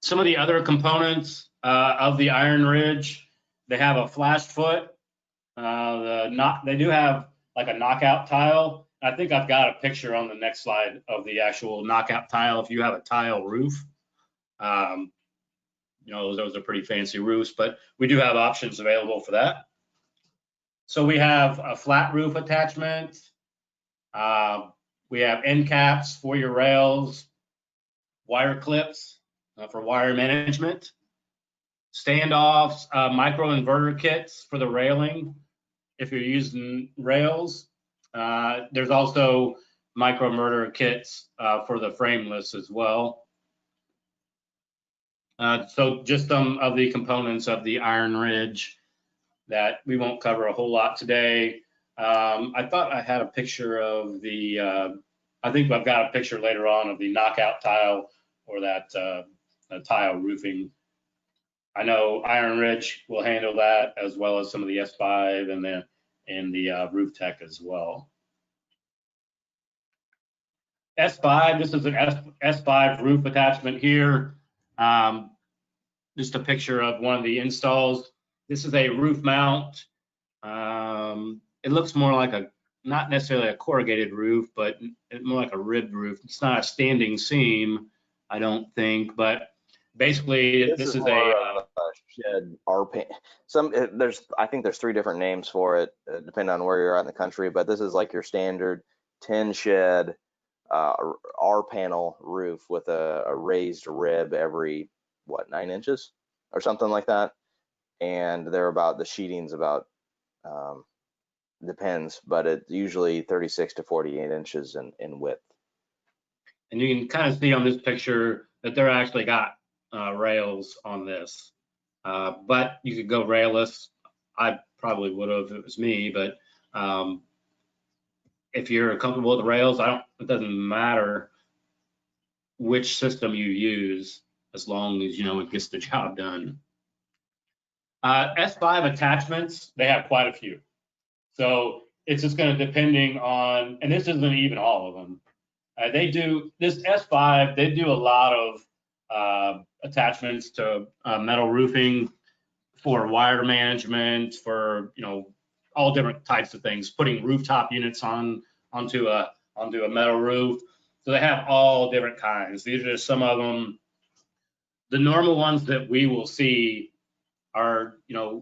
Some of the other components of the Iron Ridge, they have a flash foot. They do have like a knockout tile. I think I've got a picture on the next slide of the actual knockout tile. If you have a tile roof, those are pretty fancy roofs, but we do have options available for that. So we have a flat roof attachment. We have end caps for your rails, wire clips for wire management, standoffs, micro inverter kits for the railing if you're using rails. There's also micro inverter kits for the frameless as well. So just some of the components of the Iron Ridge that we won't cover a whole lot today. I thought I had a picture of the, I think I've got a picture later on of the knockout tile or that tile roofing. I know Iron Ridge will handle that as well as some of the S5 and the Roof Tech as well. S5, this is an S5 roof attachment here. Just a picture of one of the installs. This is a roof mount. It looks more like not necessarily a corrugated roof, but more like a ribbed roof. It's not a standing seam, I don't think, but basically this is a shed R-pan. I think there's 3 different names for it, depending on where you're at in the country, but this is like your standard 10 shed R-panel roof with a raised rib every, what, 9 inches or something like that. And the sheeting's about, depends, but it's usually 36 to 48 inches in width. And you can kind of see on this picture that they're actually got rails on this, but you could go railless. I probably would have if it was me, but if you're comfortable with the rails, it doesn't matter which system you use as long as it gets the job done. S5 attachments, they have quite a few. So it's just going to depending on, and this isn't even all of them. They do this S5, they do a lot of attachments to metal roofing for wire management, for all different types of things, putting rooftop units onto a metal roof. So they have all different kinds. These are just some of them. The normal ones that we will see are,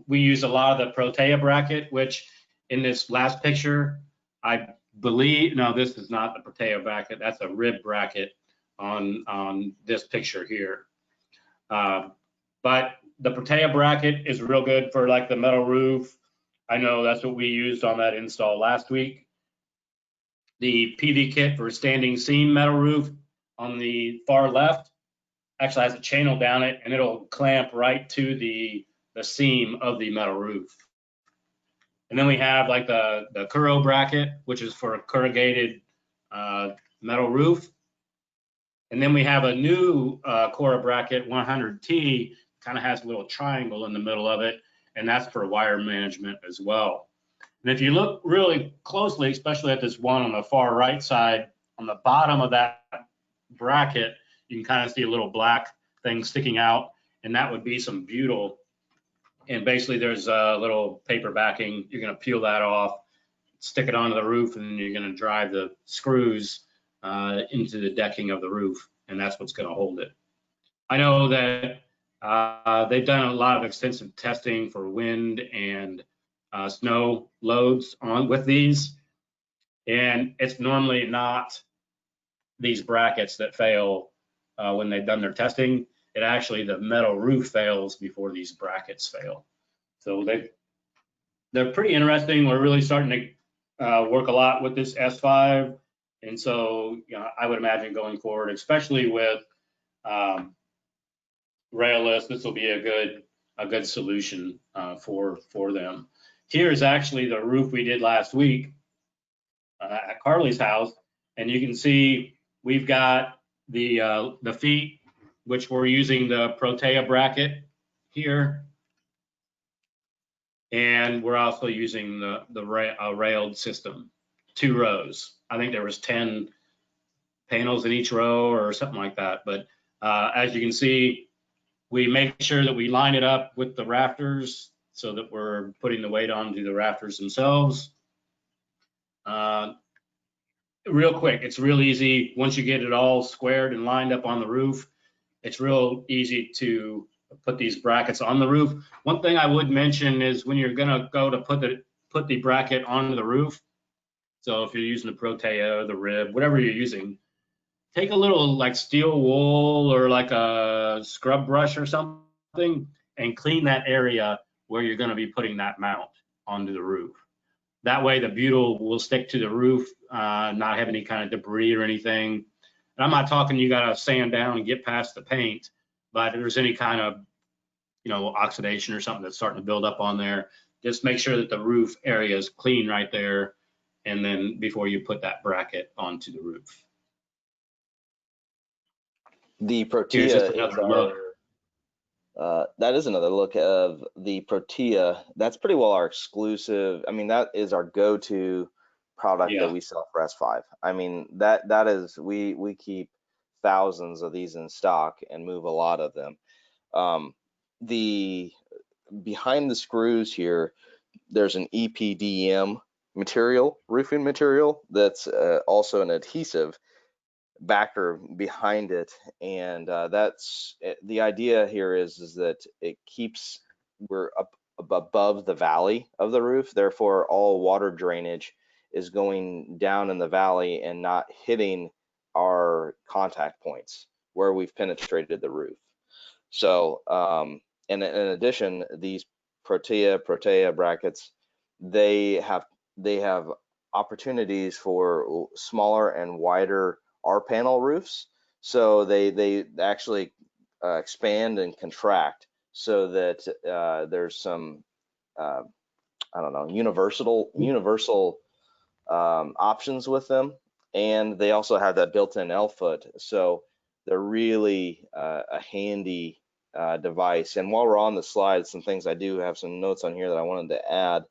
we use a lot of the Protea bracket, which in this last picture, I believe, no, this is not the Protea bracket. That's a rib bracket on this picture here. But the Protea bracket is real good for like the metal roof. I know that's what we used on that install last week. The PV kit for standing seam metal roof on the far left actually has a channel down it, and it'll clamp right to the seam of the metal roof. And then we have like the Kuro bracket, which is for a corrugated metal roof. And then we have a new Kuro bracket 100T, kind of has a little triangle in the middle of it, and that's for wire management as well. And if you look really closely, especially at this one on the far right side, on the bottom of that bracket, you can kind of see a little black thing sticking out, and that would be some butyl. And basically there's a little paper backing. You're going to peel that off, stick it onto the roof, and then you're going to drive the screws into the decking of the roof, and that's what's going to hold it. I know that they've done a lot of extensive testing for wind and snow loads with these, and it's normally not these brackets that fail when they've done their testing. It actually, the metal roof fails before these brackets fail. So they're pretty interesting. We're really starting to work a lot with this S5, and so I would imagine going forward, especially with railless, this will be a good solution for them. Here's actually the roof we did last week at Carly's house, and you can see we've got the feet, which we're using the Protea bracket here, and we're also using the railed system, 2 rows. I think there was 10 panels in each row or something like that. But as you can see, we make sure that we line it up with the rafters so that we're putting the weight onto the rafters themselves. Real quick, it's real easy. Once you get it all squared and lined up on the roof, it's real easy to put these brackets on the roof. One thing I would mention is when you're gonna go to put the bracket onto the roof, so if you're using the Protea, the rib, whatever you're using, take a little like steel wool or like a scrub brush or something and clean that area where you're gonna be putting that mount onto the roof. That way the butyl will stick to the roof, not have any kind of debris or anything. And I'm not talking you gotta sand down and get past the paint, but if there's any kind of oxidation or something that's starting to build up on there, just make sure that the roof area is clean right there, and then before you put that bracket onto the roof. The Here's just Protea is another look. that is another look of the Protea. That's pretty well our exclusive. I mean, that is our go-to product that we sell for S5. I mean, that is, we keep thousands of these in stock and move a lot of them. The behind the screws here, there's an EPDM material, roofing material, that's also an adhesive backer behind it, and that's the idea here is that it keeps, we're up above the valley of the roof, therefore all water drainage is going down in the valley and not hitting our contact points where we've penetrated the roof. So and in addition, these Protea brackets, they have opportunities for smaller and wider R-panel roofs, so they actually expand and contract so that there's some I don't know, universal options with them, and they also have that built-in L-foot, so they're really a handy device. And while we're on the slide, some things I do have some notes on here that I wanted to add.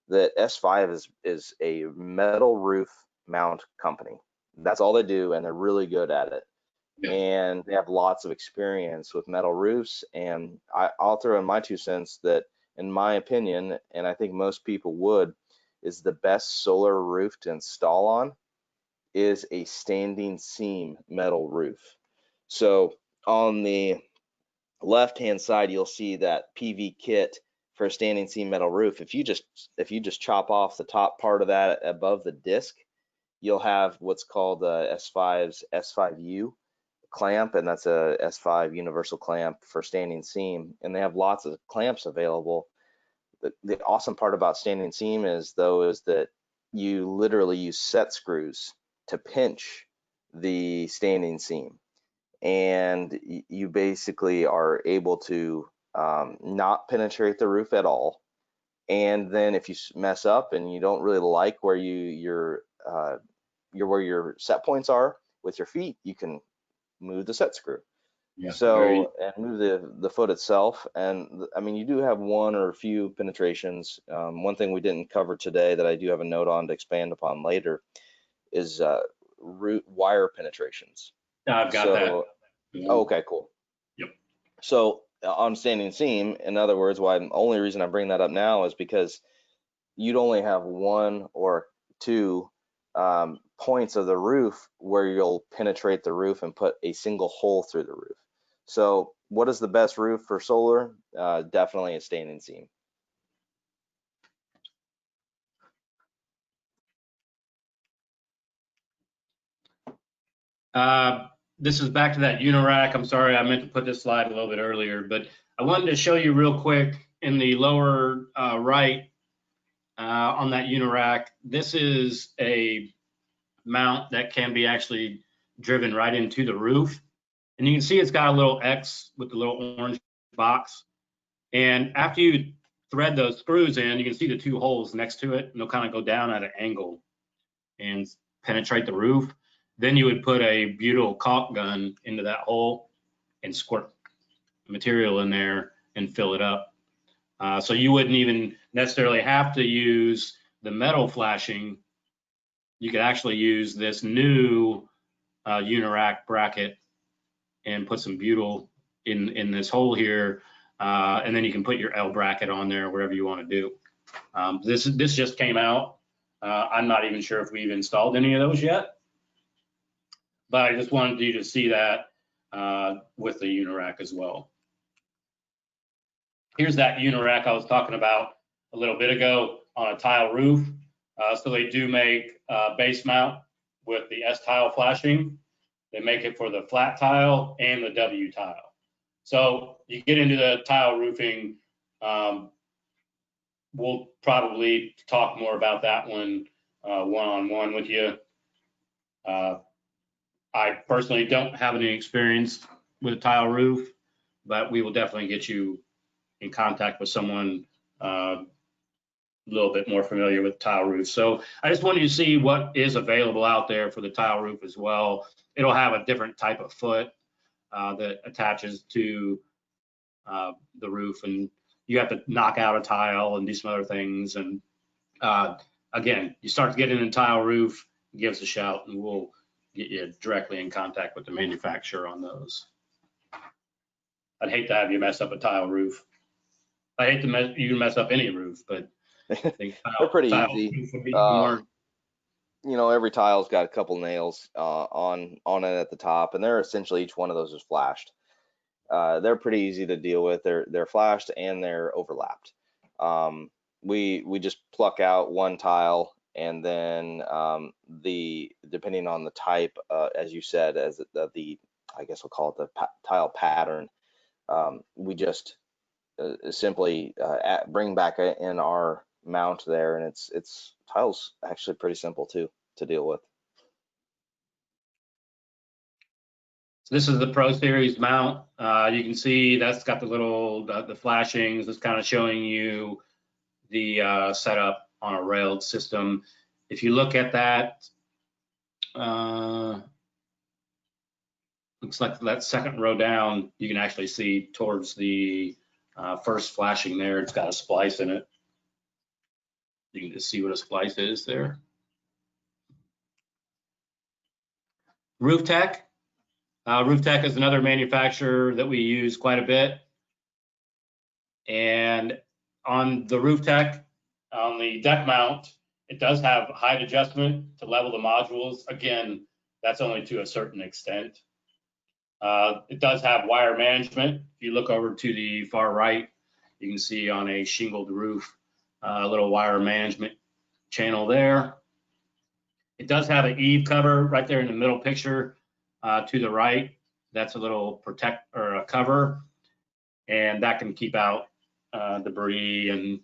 That S5 is a metal roof mount company. That's all they do, and they're really good at it. Yeah. And they have lots of experience with metal roofs. And I'll throw in my 2 cents that, in my opinion, and I think most people would, is the best solar roof to install on is a standing seam metal roof. So on the left-hand side, you'll see that PV kit for a standing seam metal roof. If you just chop off the top part of that above the disc, you'll have what's called S5's S5U clamp, and that's a S5 universal clamp for standing seam, and they have lots of clamps available. The awesome part about standing seam is that you literally use set screws to pinch the standing seam, and you basically are able to not penetrate the roof at all. And then if you mess up and you don't really like where your set points are with your feet, you can move the set screw. Yeah, so and move the foot itself. And I mean, you do have one or a few penetrations. One thing we didn't cover today that I do have a note on to expand upon later is root wire penetrations. I've got that. Oh, okay, cool. Yep. So on standing seam, in other words, the only reason I bring that up now is because you'd only have 1 or 2 points of the roof where you'll penetrate the roof and put a single hole through the roof. So what is the best roof for solar? Definitely a standing seam. This is back to that UniRac. I'm sorry, I meant to put this slide a little bit earlier, but I wanted to show you real quick in the lower right on that UniRac. This is a mount that can be actually driven right into the roof. And you can see it's got a little X with the little orange box. And after you thread those screws in, you can see the 2 holes next to it, and they'll kind of go down at an angle and penetrate the roof. Then you would put a butyl caulk gun into that hole and squirt material in there and fill it up. So you wouldn't even necessarily have to use the metal flashing. You could actually use this new UniRac bracket and put some butyl in this hole here, and then you can put your L bracket on there, wherever you want to do. This just came out. I'm not even sure if we've installed any of those yet, but I just wanted you to see that with the UniRac as well. Here's that UniRac I was talking about a little bit ago on a tile roof. So they do make base mount with the S tile flashing. They make it for the flat tile and the W tile. So you get into the tile roofing, we'll probably talk more about that one one-on-one with you. I personally don't have any experience with a tile roof, but we will definitely get you in contact with someone little bit more familiar with tile roofs. So I just wanted you to see what is available out there for the tile roof as well. It'll have a different type of foot that attaches to the roof, and you have to knock out a tile and do some other things. And again, you start to get in a tile roof, give us a shout, and we'll get you directly in contact with the manufacturer on those. I'd hate to have you mess up a tile roof. I hate to you mess up any roof, but I think they're pretty tile easy. roof would be more. You know, every tile's got a couple nails on it at the top, and they're essentially, each one of those is flashed. They're pretty easy to deal with. They're flashed and they're overlapped. We just pluck out one tile, and then depending on the type, as you said, as I guess we'll call it the tile pattern, we just simply bring back in our mount there, and it's tiles actually pretty simple too to deal with. This is the Pro Series mount. You can see that's got the little the flashings. It's kind of showing you the setup on a railed system. If you look at that, looks like that second row down, you can actually see towards the first flashing there, it's got a splice in it. You can just see what a splice is there. RoofTech. RoofTech is another manufacturer that we use quite a bit. And on the RoofTech, on the deck mount, it does have height adjustment to level the modules. Again, that's only to a certain extent. It does have wire management. If you look over to the far right, you can see on a shingled roof, a little wire management channel there. It does have an eave cover right there in the middle picture to the right. That's a little a cover, and that can keep out debris and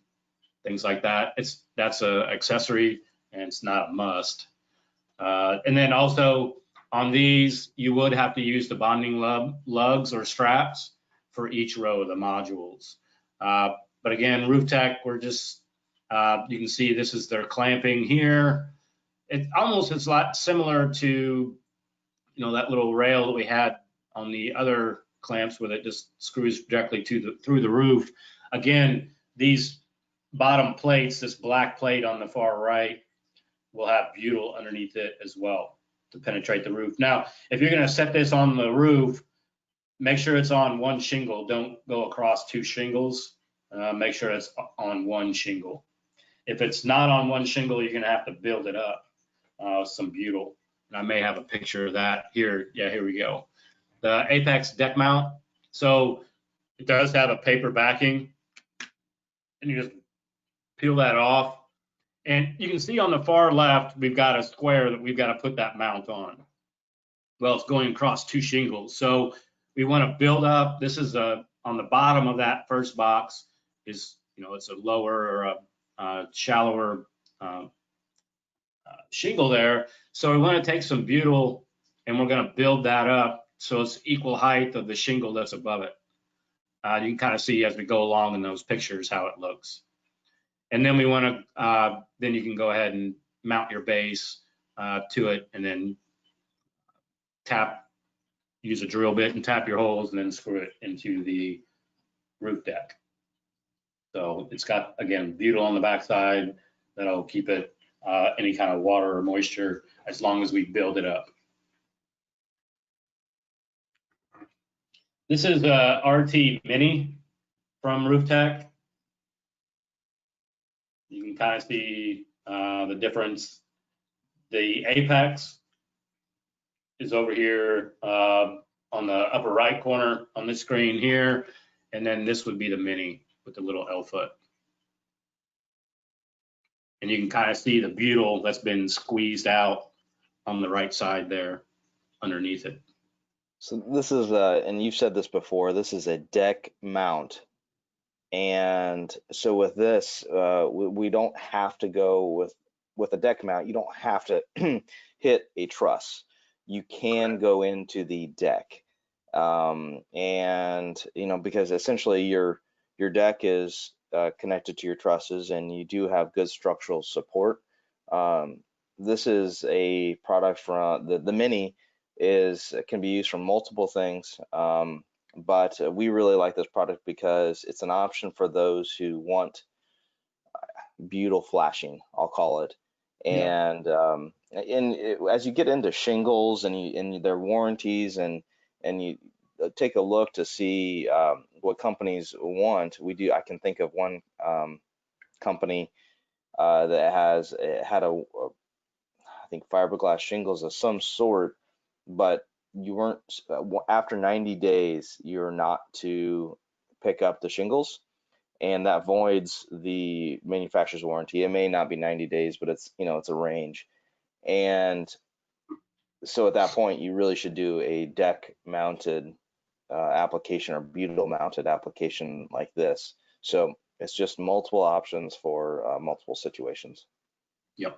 things like that. That's an accessory, and it's not a must. And then also on these, you would have to use the bonding lugs or straps for each row of the modules. But again, RoofTech, we're just, you can see this is their clamping here. It almost is a lot similar to, you know, that little rail that we had on the other clamps where it just screws directly through the roof. Again, these bottom plates, this black plate on the far right, will have butyl underneath it as well to penetrate the roof. Now, if you're going to set this on the roof, make sure it's on one shingle. Don't go across two shingles. Make sure it's on one shingle. If it's not on one shingle, you're going to have to build it up with some butyl. And I may have a picture of that here. Yeah, here we go. The Apex deck mount. So it does have a paper backing, and you just peel that off. And you can see on the far left, we've got a square that we've got to put that mount on. Well, it's going across two shingles. So we want to build up. This is on the bottom of that first box is, you know, it's a lower or a shallower shingle there. So we want to take some butyl and we're going to build that up so it's equal height of the shingle that's above it. You can kind of see as we go along in those pictures how it looks. And then we want to, then you can go ahead and mount your base to it, and then use a drill bit and tap your holes, and then screw it into the roof deck. So it's got, again, butyl on the backside that'll keep it any kind of water or moisture as long as we build it up. This is a RT Mini from RoofTech. You can kind of see the difference. The Apex is over here on the upper right corner on this screen here, and then this would be the Mini with the little L foot. And you can kind of see the butyl that's been squeezed out on the right side there underneath it. So this is, and you've said this before, this is a deck mount. And so with this, we don't have to go with a deck mount. You don't have to hit a truss. You can go into the deck, and you know, because essentially your deck is connected to your trusses and you do have good structural support. This is a product from the Mini can be used for multiple things, but we really like this product because it's an option for those who want beautiful flashing, I'll call it. And as you get into shingles and their warranties and you take a look to see what companies want, I can think of one company that had I think fiberglass shingles of some sort, but you weren't after 90 days you're not to pick up the shingles, and that voids the manufacturer's warranty. It may not be 90 days, but it's it's a range. And so at that point you really should do a deck mounted application or butyl mounted application like this. So it's just multiple options for multiple situations. Yep.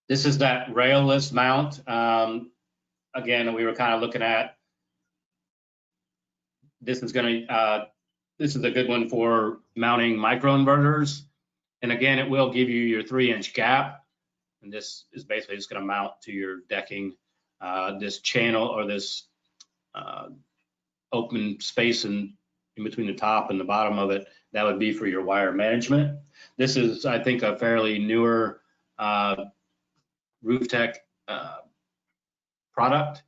This is that railless mount. Again, we were kind of looking at, this is a good one for mounting microinverters. And again, it will give you your 3-inch gap. And this is basically just going to mount to your decking. This channel or this open space in between the top and the bottom of it, that would be for your wire management. This is, I think, a fairly newer Rooftech product.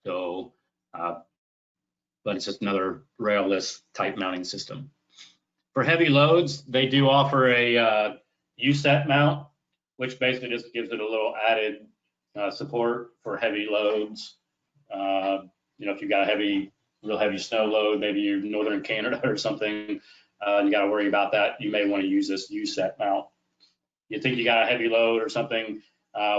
So, but it's just another railless type mounting system. For heavy loads, they do offer a U-set mount, which basically just gives it a little added support for heavy loads. If you've got a real heavy snow load, maybe you're in northern Canada or something, you got to worry about that. You may want to use this U-set mount. You think you got a heavy load or something,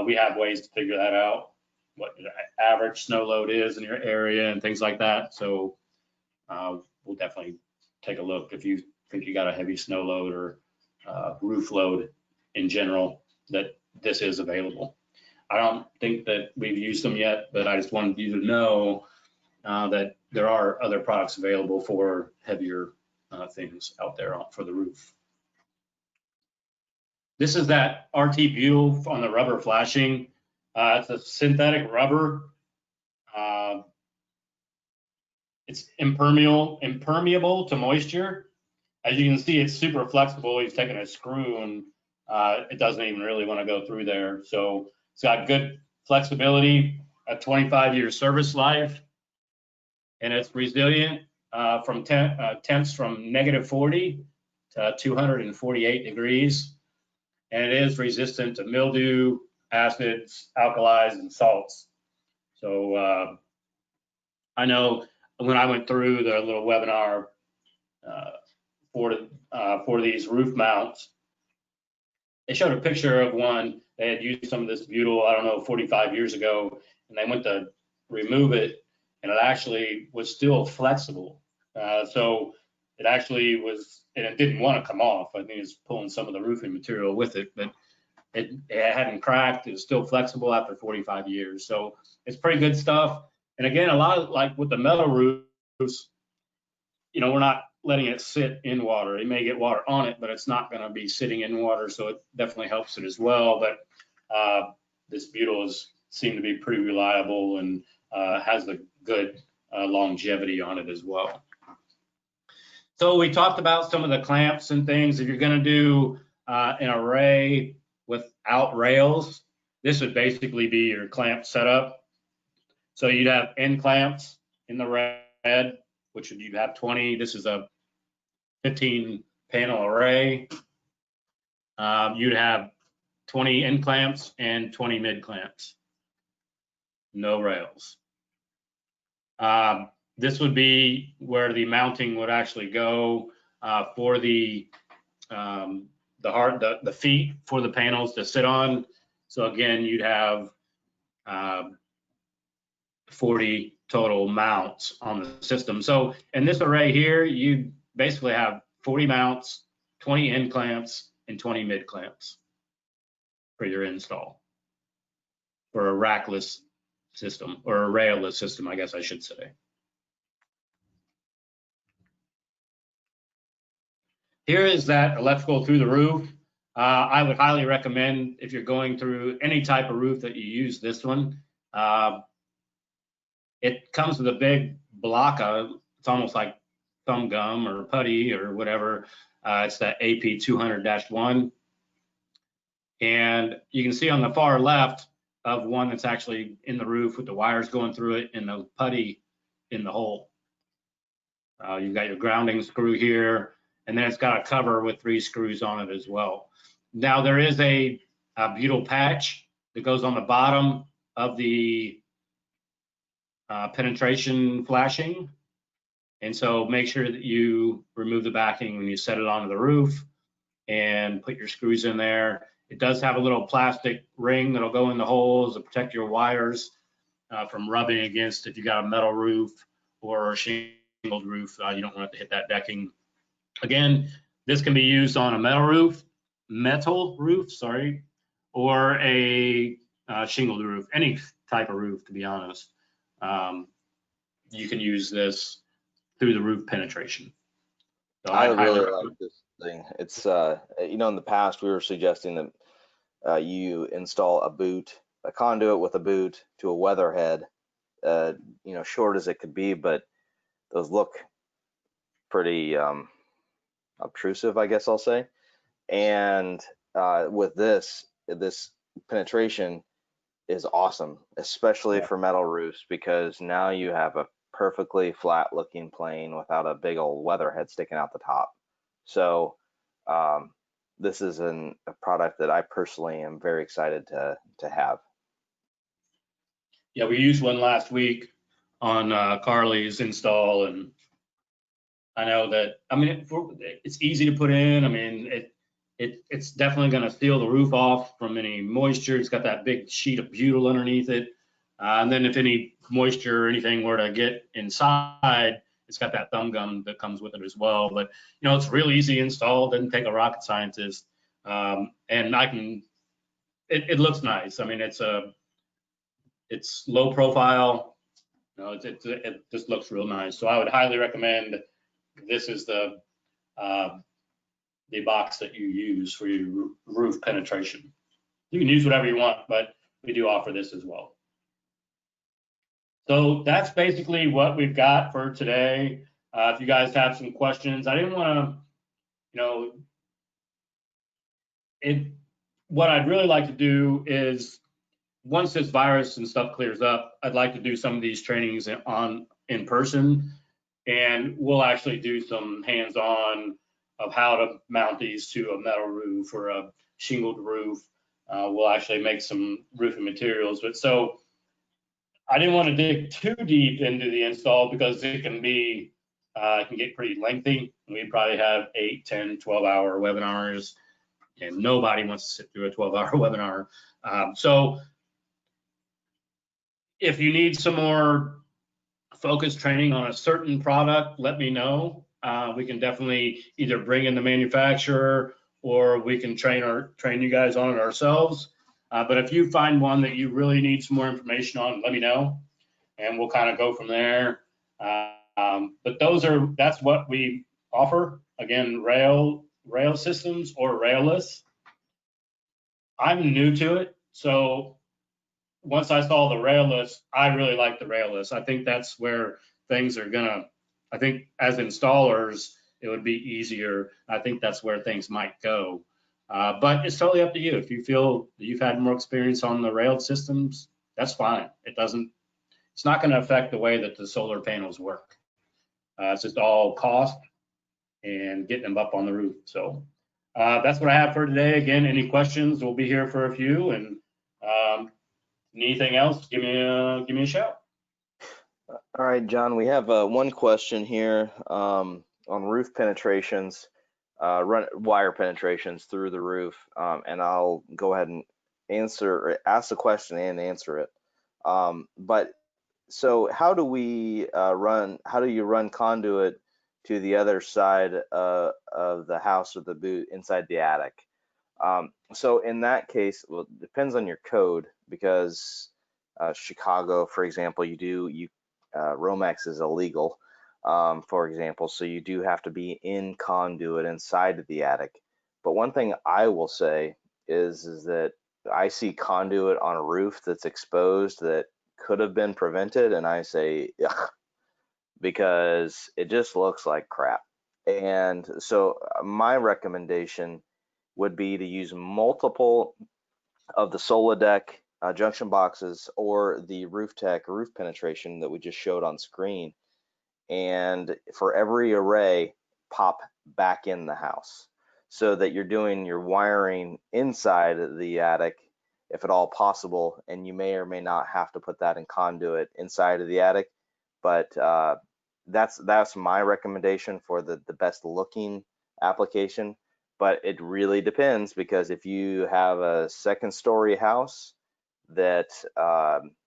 we have ways to figure that out, what the average snow load is in your area and things like that. So we'll definitely take a look if you think you got a heavy snow load or roof load in general, that this is available. I don't think that we've used them yet, but I just wanted you to know that there are other products available for heavier things out there for the roof. This is that RT butyl on the rubber flashing. It's a synthetic rubber. It's impermeable to moisture. As you can see, it's super flexible. He's taking a screw and it doesn't even really want to go through there. So it's got good flexibility, a 25-year service life, and it's resilient from temps from -40 to 248 degrees. And it is resistant to mildew, acids, alkalis, and salts. So I know when I went through the little webinar for these roof mounts, they showed a picture of one. They had used some of this butyl, I don't know, 45 years ago, and they went to remove it, and it actually was still flexible. So it actually was, and it didn't want to come off. I think it's pulling some of the roofing material with it, but it hadn't cracked. It was still flexible after 45 years. So it's pretty good stuff. And again, a lot of, like with the metal roofs, we're not letting it sit in water. It may get water on it, but it's not going to be sitting in water. So it definitely helps it as well. But this butyl seemed to be pretty reliable and has a good longevity on it as well. So we talked about some of the clamps and things. If you're going to do an array without rails, this would basically be your clamp setup. So you'd have end clamps in the red, which you'd have 20. This is a 15 panel array. You'd have 20 end clamps and 20 mid clamps. No rails. This would be where the mounting would actually go for the feet for the panels to sit on. So again, you'd have 40 total mounts on the system. So in this array here, you basically have 40 mounts, 20 end clamps, and 20 mid clamps for your install for a rackless system, or a railless system, I guess I should say. here is that electrical through the roof. I would highly recommend, if you're going through any type of roof, that you use this one. It comes with a big block of, it's almost like thumb gum or putty or whatever. It's the AP 200-1. And you can see on the far left of one that's actually in the roof with the wires going through it and the putty in the hole. You've got your grounding screw here, and then it's got a cover with 3 screws on it as well. Now there is a butyl patch that goes on the bottom of the penetration flashing. And so make sure that you remove the backing when you set it onto the roof and put your screws in there. It does have a little plastic ring that'll go in the holes to protect your wires from rubbing against if you got a metal roof or a shingled roof. You don't want it to hit that decking. Again, this can be used on a metal roof, or a shingled roof, any type of roof, to be honest. You can use this through the roof penetration. So I really like this thing. It's you know, in the past we were suggesting that you install a conduit with a boot to a weatherhead, you know, short as it could be, but those look pretty obtrusive, I guess I'll say. And with this penetration is awesome, especially for metal roofs, because now you have a perfectly flat looking plane without a big old weatherhead sticking out the top. So this is a product that I personally am very excited to have. Yeah, we used one last week on Carly's install, and I know that, I mean, it's easy to put in. I mean, it's definitely going to seal the roof off from any moisture. It's got that big sheet of butyl underneath it. And then if any moisture or anything were to get inside, it's got that thumb gum that comes with it as well. But, you know, it's real easy install. Doesn't take a rocket scientist. And it looks nice. I mean, it's low profile. You know, it just looks real nice. So I would highly recommend, this is the box that you use for your roof penetration. You can use whatever you want, but we do offer this as well. So that's basically what we've got for today. If you guys have some questions, I didn't want to, you know, what I'd really like to do is, once this virus and stuff clears up, I'd like to do some of these trainings in person, and we'll actually do some hands-on of how to mount these to a metal roof or a shingled roof. We'll actually make some roofing materials. But so I didn't want to dig too deep into the install, because it can get pretty lengthy. We probably have 8, 10, 12-hour webinars, and nobody wants to sit through a 12-hour webinar. So if you need some more focused training on a certain product, let me know. We can definitely either bring in the manufacturer, or we can train you guys on it ourselves. But if you find one that you really need some more information on, let me know, and we'll kind of go from there. But that's what we offer. Again, rail systems or railless. I'm new to it, so once I saw the railless, I really like the railless. I think that's where things are I think as installers, it would be easier. I think that's where things might go. But it's totally up to you. If you feel that you've had more experience on the railed systems, that's fine. It's not going to affect the way that the solar panels work. It's just all cost and getting them up on the roof. So that's what I have for today. Again, any questions? We'll be here for a few, and anything else, give me a shout. All right, John, we have one question here on roof penetrations, wire penetrations through the roof, and I'll go ahead and ask the question and answer it. But so how do you run conduit to the other side of the house or the boot inside the attic? So in that case, well, it depends on your code, because Chicago, for example, Romex is illegal. for example. So you do have to be in conduit inside of the attic. But one thing I will say is that I see conduit on a roof that's exposed that could have been prevented, and I say, ugh, because it just looks like crap. And so my recommendation would be to use multiple of the Solidec junction boxes or the RoofTech roof penetration that we just showed on screen. And for every array, pop back in the house so that you're doing your wiring inside the attic, if at all possible, and you may or may not have to put that in conduit inside of the attic. But that's my recommendation for the best looking application. But it really depends, because if you have a second story house that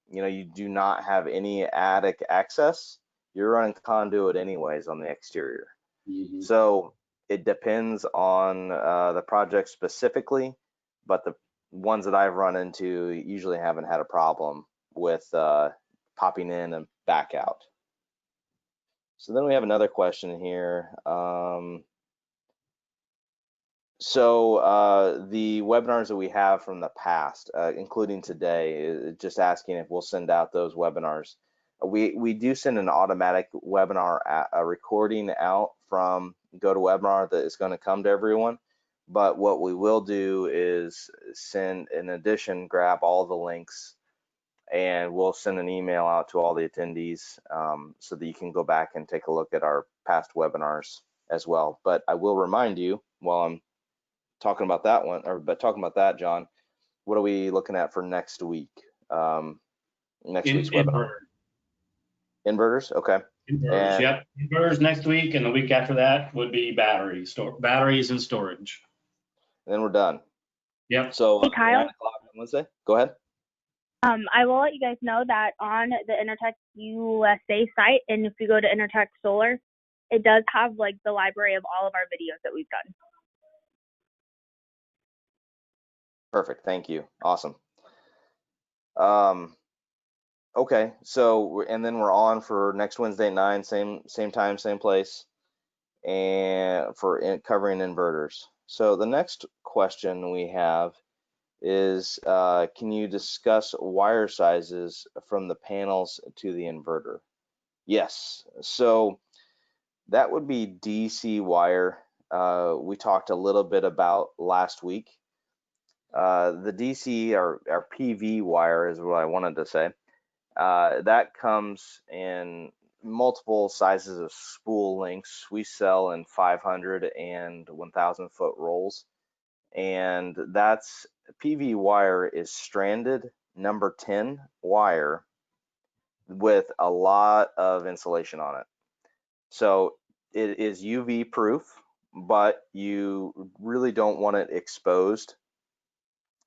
you do not have any attic access, you're running conduit anyways on the exterior. Mm-hmm. So it depends on the project specifically, but the ones that I've run into usually haven't had a problem with popping in and back out. So then we have another question here. So the webinars that we have from the past, including today, just asking if we'll send out those webinars. We do send an automatic webinar recording out from GoToWebinar that is going to come to everyone. But what we will do is send, in addition, grab all the links, and we'll send an email out to all the attendees so that you can go back and take a look at our past webinars as well. But I will remind you, while I'm talking about that one, talking about that, John, what are we looking at for next week? Next week's webinar. Inverters, okay. Inverters, yep. Inverters next week, and the week after that would be batteries and storage. And then we're done. Yep. So Hey, Kyle. 9 o'clock on Wednesday. Go ahead. I will let you guys know that on the Enertech USA site, and if you go to Enertech Solar, it does have like the library of all of our videos that we've done. Perfect. Thank you. Awesome. Okay. So, and then we're on for next Wednesday at 9, same time, same place, and for covering inverters. So the next question we have is, can you discuss wire sizes from the panels to the inverter? Yes. So that would be DC wire. We talked a little bit about last week. The DC or PV wire is what I wanted to say. That comes in multiple sizes of spool lengths. We sell in 500 and 1,000 foot rolls, and that's PV wire is stranded number 10 wire with a lot of insulation on it. So it is UV proof, but you really don't want it exposed.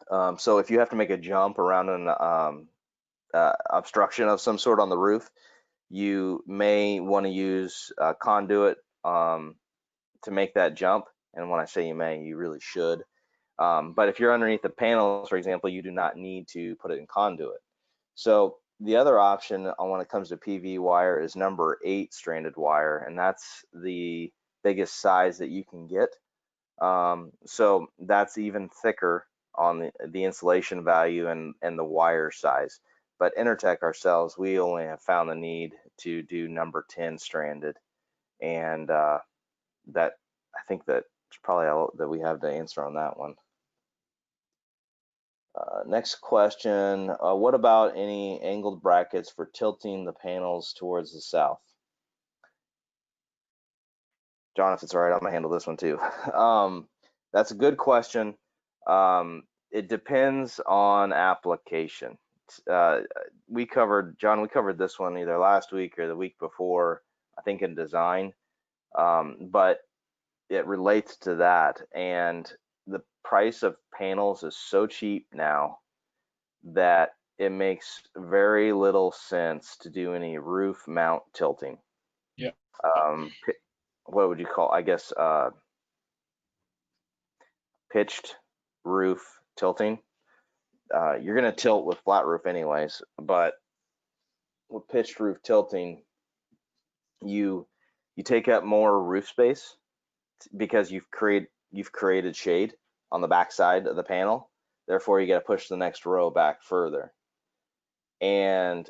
So if you have to make a jump around an obstruction of some sort on the roof, you may want to use conduit to make that jump. And when I say you may, you really should. But if you're underneath the panels, for example, you do not need to put it in conduit. So the other option when it comes to PV wire is number 8 stranded wire, and that's the biggest size that you can get. So that's even thicker on the insulation value and the wire size. But Enertech ourselves, we only have found the need to do number 10 stranded, and that I think that's probably all that we have to answer on that one. Next question, what about any angled brackets for tilting the panels towards the south? John, if it's all right, I'm gonna handle this one too. That's a good question. It depends on application. We covered this one either last week or the week before, I think in design, but it relates to that. And the price of panels is so cheap now that it makes very little sense to do any roof mount tilting. Yeah. What would you call, I guess, pitched roof tilting. You're going to tilt with flat roof anyways, but with pitched roof tilting, you you take up more roof space because you've created shade on the back side of the panel. Therefore, you got to push the next row back further. And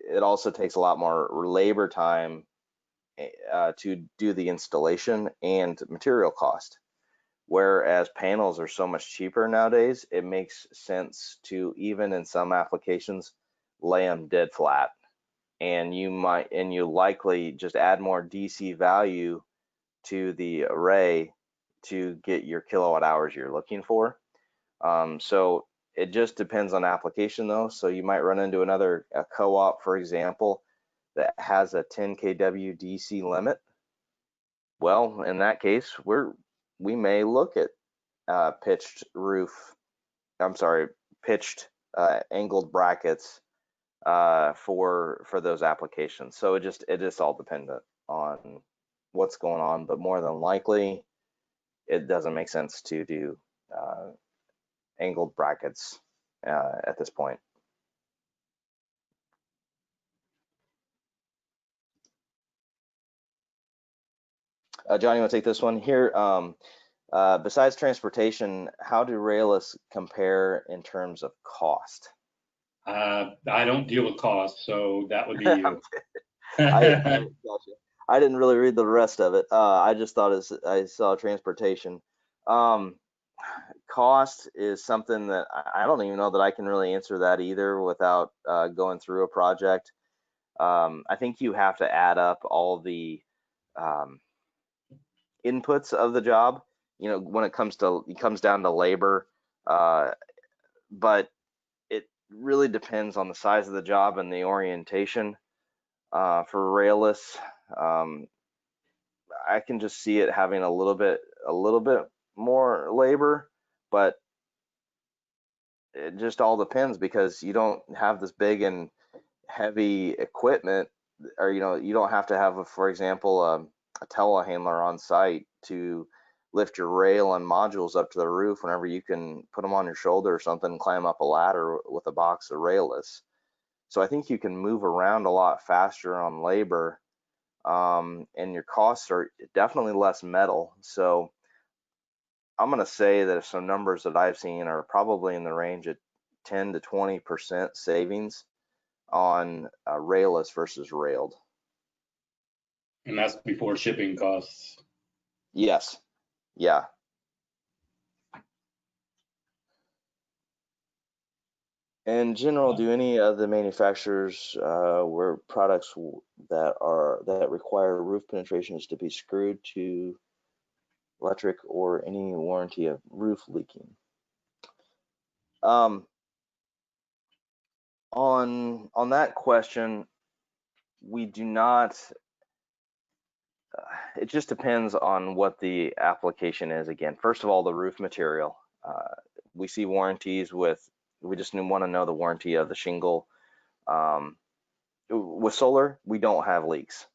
it also takes a lot more labor time to do the installation and material cost. Whereas panels are so much cheaper nowadays, it makes sense to, even in some applications, lay them dead flat. And you likely just add more DC value to the array to get your kilowatt hours you're looking for. So it just depends on application though. So you might run into a co-op, for example, that has a 10 kW DC limit. Well, in that case, we may look at pitched angled brackets for those applications. So it is all dependent on what's going on, but more than likely, it doesn't make sense to do angled brackets at this point. John, you want to take this one here? Besides transportation, how do railless compare in terms of cost? I don't deal with cost, so that would be you. Gotcha. I didn't really read the rest of it. I just thought I saw transportation. Cost is something that I don't even know that I can really answer that either without going through a project. I think you have to add up all the inputs of the job. When it comes down to labor, but it really depends on the size of the job and the orientation. For railless, I can just see it having a little bit more labor, but it just all depends because you don't have this big and heavy equipment, or you don't have to have, for example, a telehandler on site to lift your rail and modules up to the roof whenever you can put them on your shoulder or something and climb up a ladder with a box of railless. So I think you can move around a lot faster on labor, and your costs are definitely less metal. So I'm going to say that some numbers that I've seen are probably in the range of 10 to 20% savings on railless versus railed. And that's before shipping costs. Yes. Yeah. In general, do any of the manufacturers where products that require roof penetrations to be screwed to electric or any warranty of roof leaking? On that question, we do not. It just depends on what the application is. Again, first of all, the roof material. We see warranties with. We just want to know the warranty of the shingle. With solar, we don't have leaks,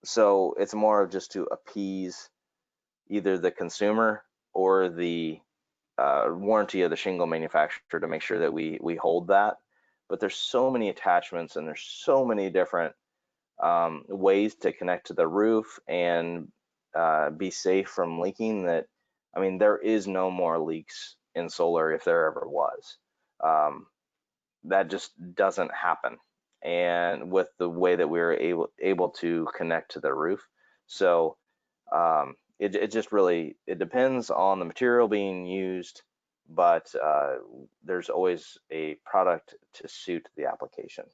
so it's more of just to appease either the consumer or the warranty of the shingle manufacturer to make sure that we hold that. But there's so many attachments and there's so many different ways to connect to the roof and be safe from leaking that, I mean, there is no more leaks in solar if there ever was. That just doesn't happen, and with the way that we're able to connect to the roof. So it just really, it depends on the material being used, but there's always a product to suit the application.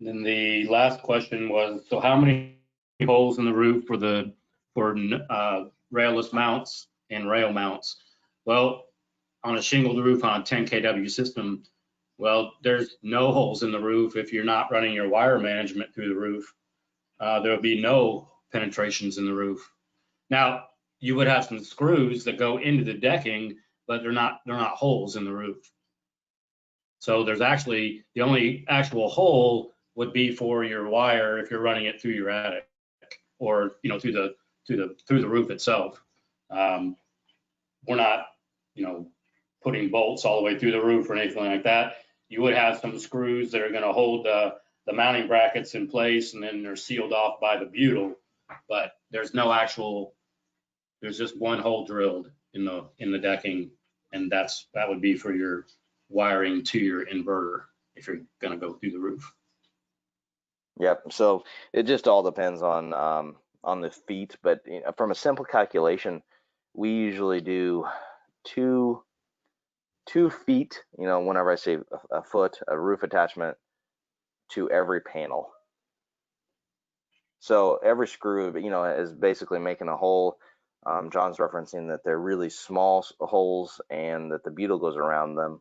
Then the last question was, so how many holes in the roof for railless mounts and rail mounts? Well, on a shingled roof on a 10 kW system, well, there's no holes in the roof if you're not running your wire management through the roof. There will be no penetrations in the roof. Now, you would have some screws that go into the decking, but they're not holes in the roof. So there's actually, the only actual hole would be for your wire if you're running it through your attic or through the roof itself. We're not putting bolts all the way through the roof or anything like that. You would have some screws that are going to hold the mounting brackets in place, and then they're sealed off by the butyl, but there's no actual, there's just one hole drilled in the decking, and that would be for your wiring to your inverter if you're going to go through the roof. Yep. So it just all depends on the feet, but from a simple calculation, we usually do 2 feet. Whenever I say a foot, a roof attachment to every panel. So every screw, is basically making a hole. John's referencing that they're really small holes and that the butyl goes around them.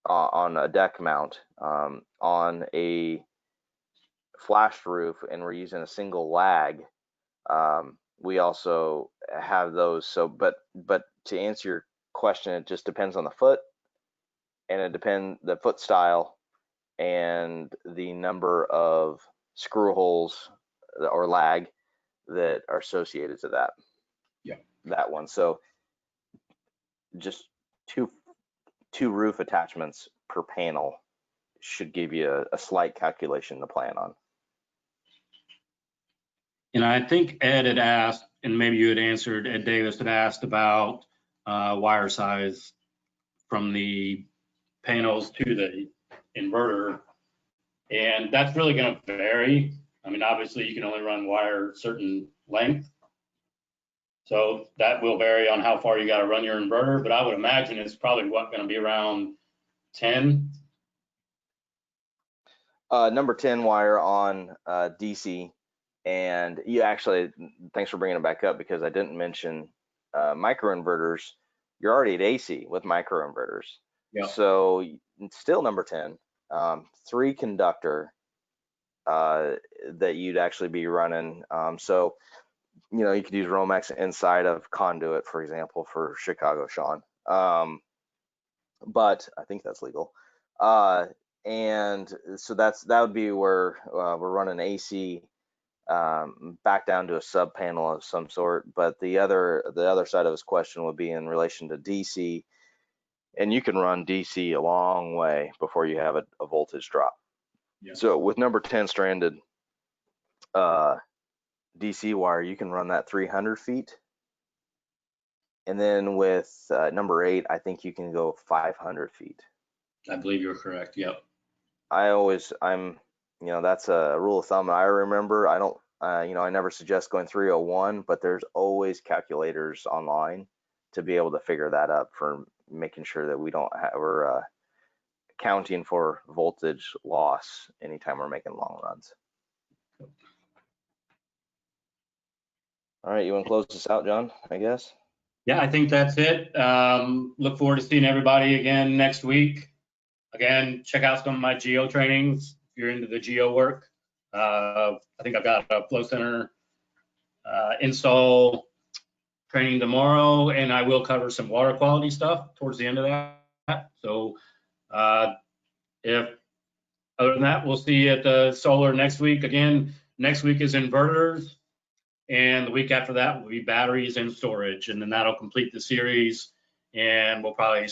On a deck mount, on a flashed roof, and we're using a single lag, we also have those. So, but to answer your question, it just depends on the foot, and it depends the foot style and the number of screw holes or lag that are associated to that. Yeah, that one. So just two roof attachments per panel should give you a slight calculation to plan on. And I think Ed had asked, and maybe you had answered, Ed Davis had asked about wire size from the panels to the inverter. And that's really going to vary. I mean, obviously you can only run wire certain length. So that will vary on how far you got to run your inverter, but I would imagine it's probably going to be around 10. Number 10 wire on DC. And you actually, thanks for bringing it back up, because I didn't mention microinverters. You're already at AC with microinverters. Yeah. So it's still number 10, 3 conductor that you'd actually be running. So, you could use Romex inside of conduit, for example, for Chicago, Sean. But I think that's legal. And so that would be where we're running AC back down to a sub panel of some sort. But the other side of his question would be in relation to DC, and you can run DC a long way before you have a voltage drop. Yeah. So with number 10 stranded DC wire, you can run that 300 feet. And then with number 8, I think you can go 500 feet. I believe you're correct. Yep. That's a rule of thumb I remember. I don't, I never suggest going 301, but there's always calculators online to be able to figure that up for making sure that we're accounting for voltage loss anytime we're making long runs. All right, you want to close this out, John, I guess? Yeah, I think that's it. Look forward to seeing everybody again next week. Again, check out some of my geo trainings if you're into the geo work. I think I've got a flow center install training tomorrow, and I will cover some water quality stuff towards the end of that. So if other than that, we'll see you at the solar next week. Again, next week is inverters, and the week after that will be batteries and storage, and then that'll complete the series, and we'll probably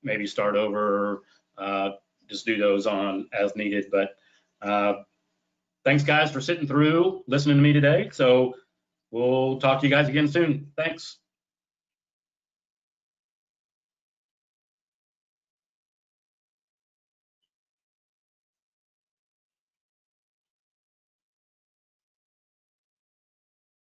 maybe start over, just do those on as needed. But thanks guys for sitting through, listening to me today. So we'll talk to you guys again soon. Thanks.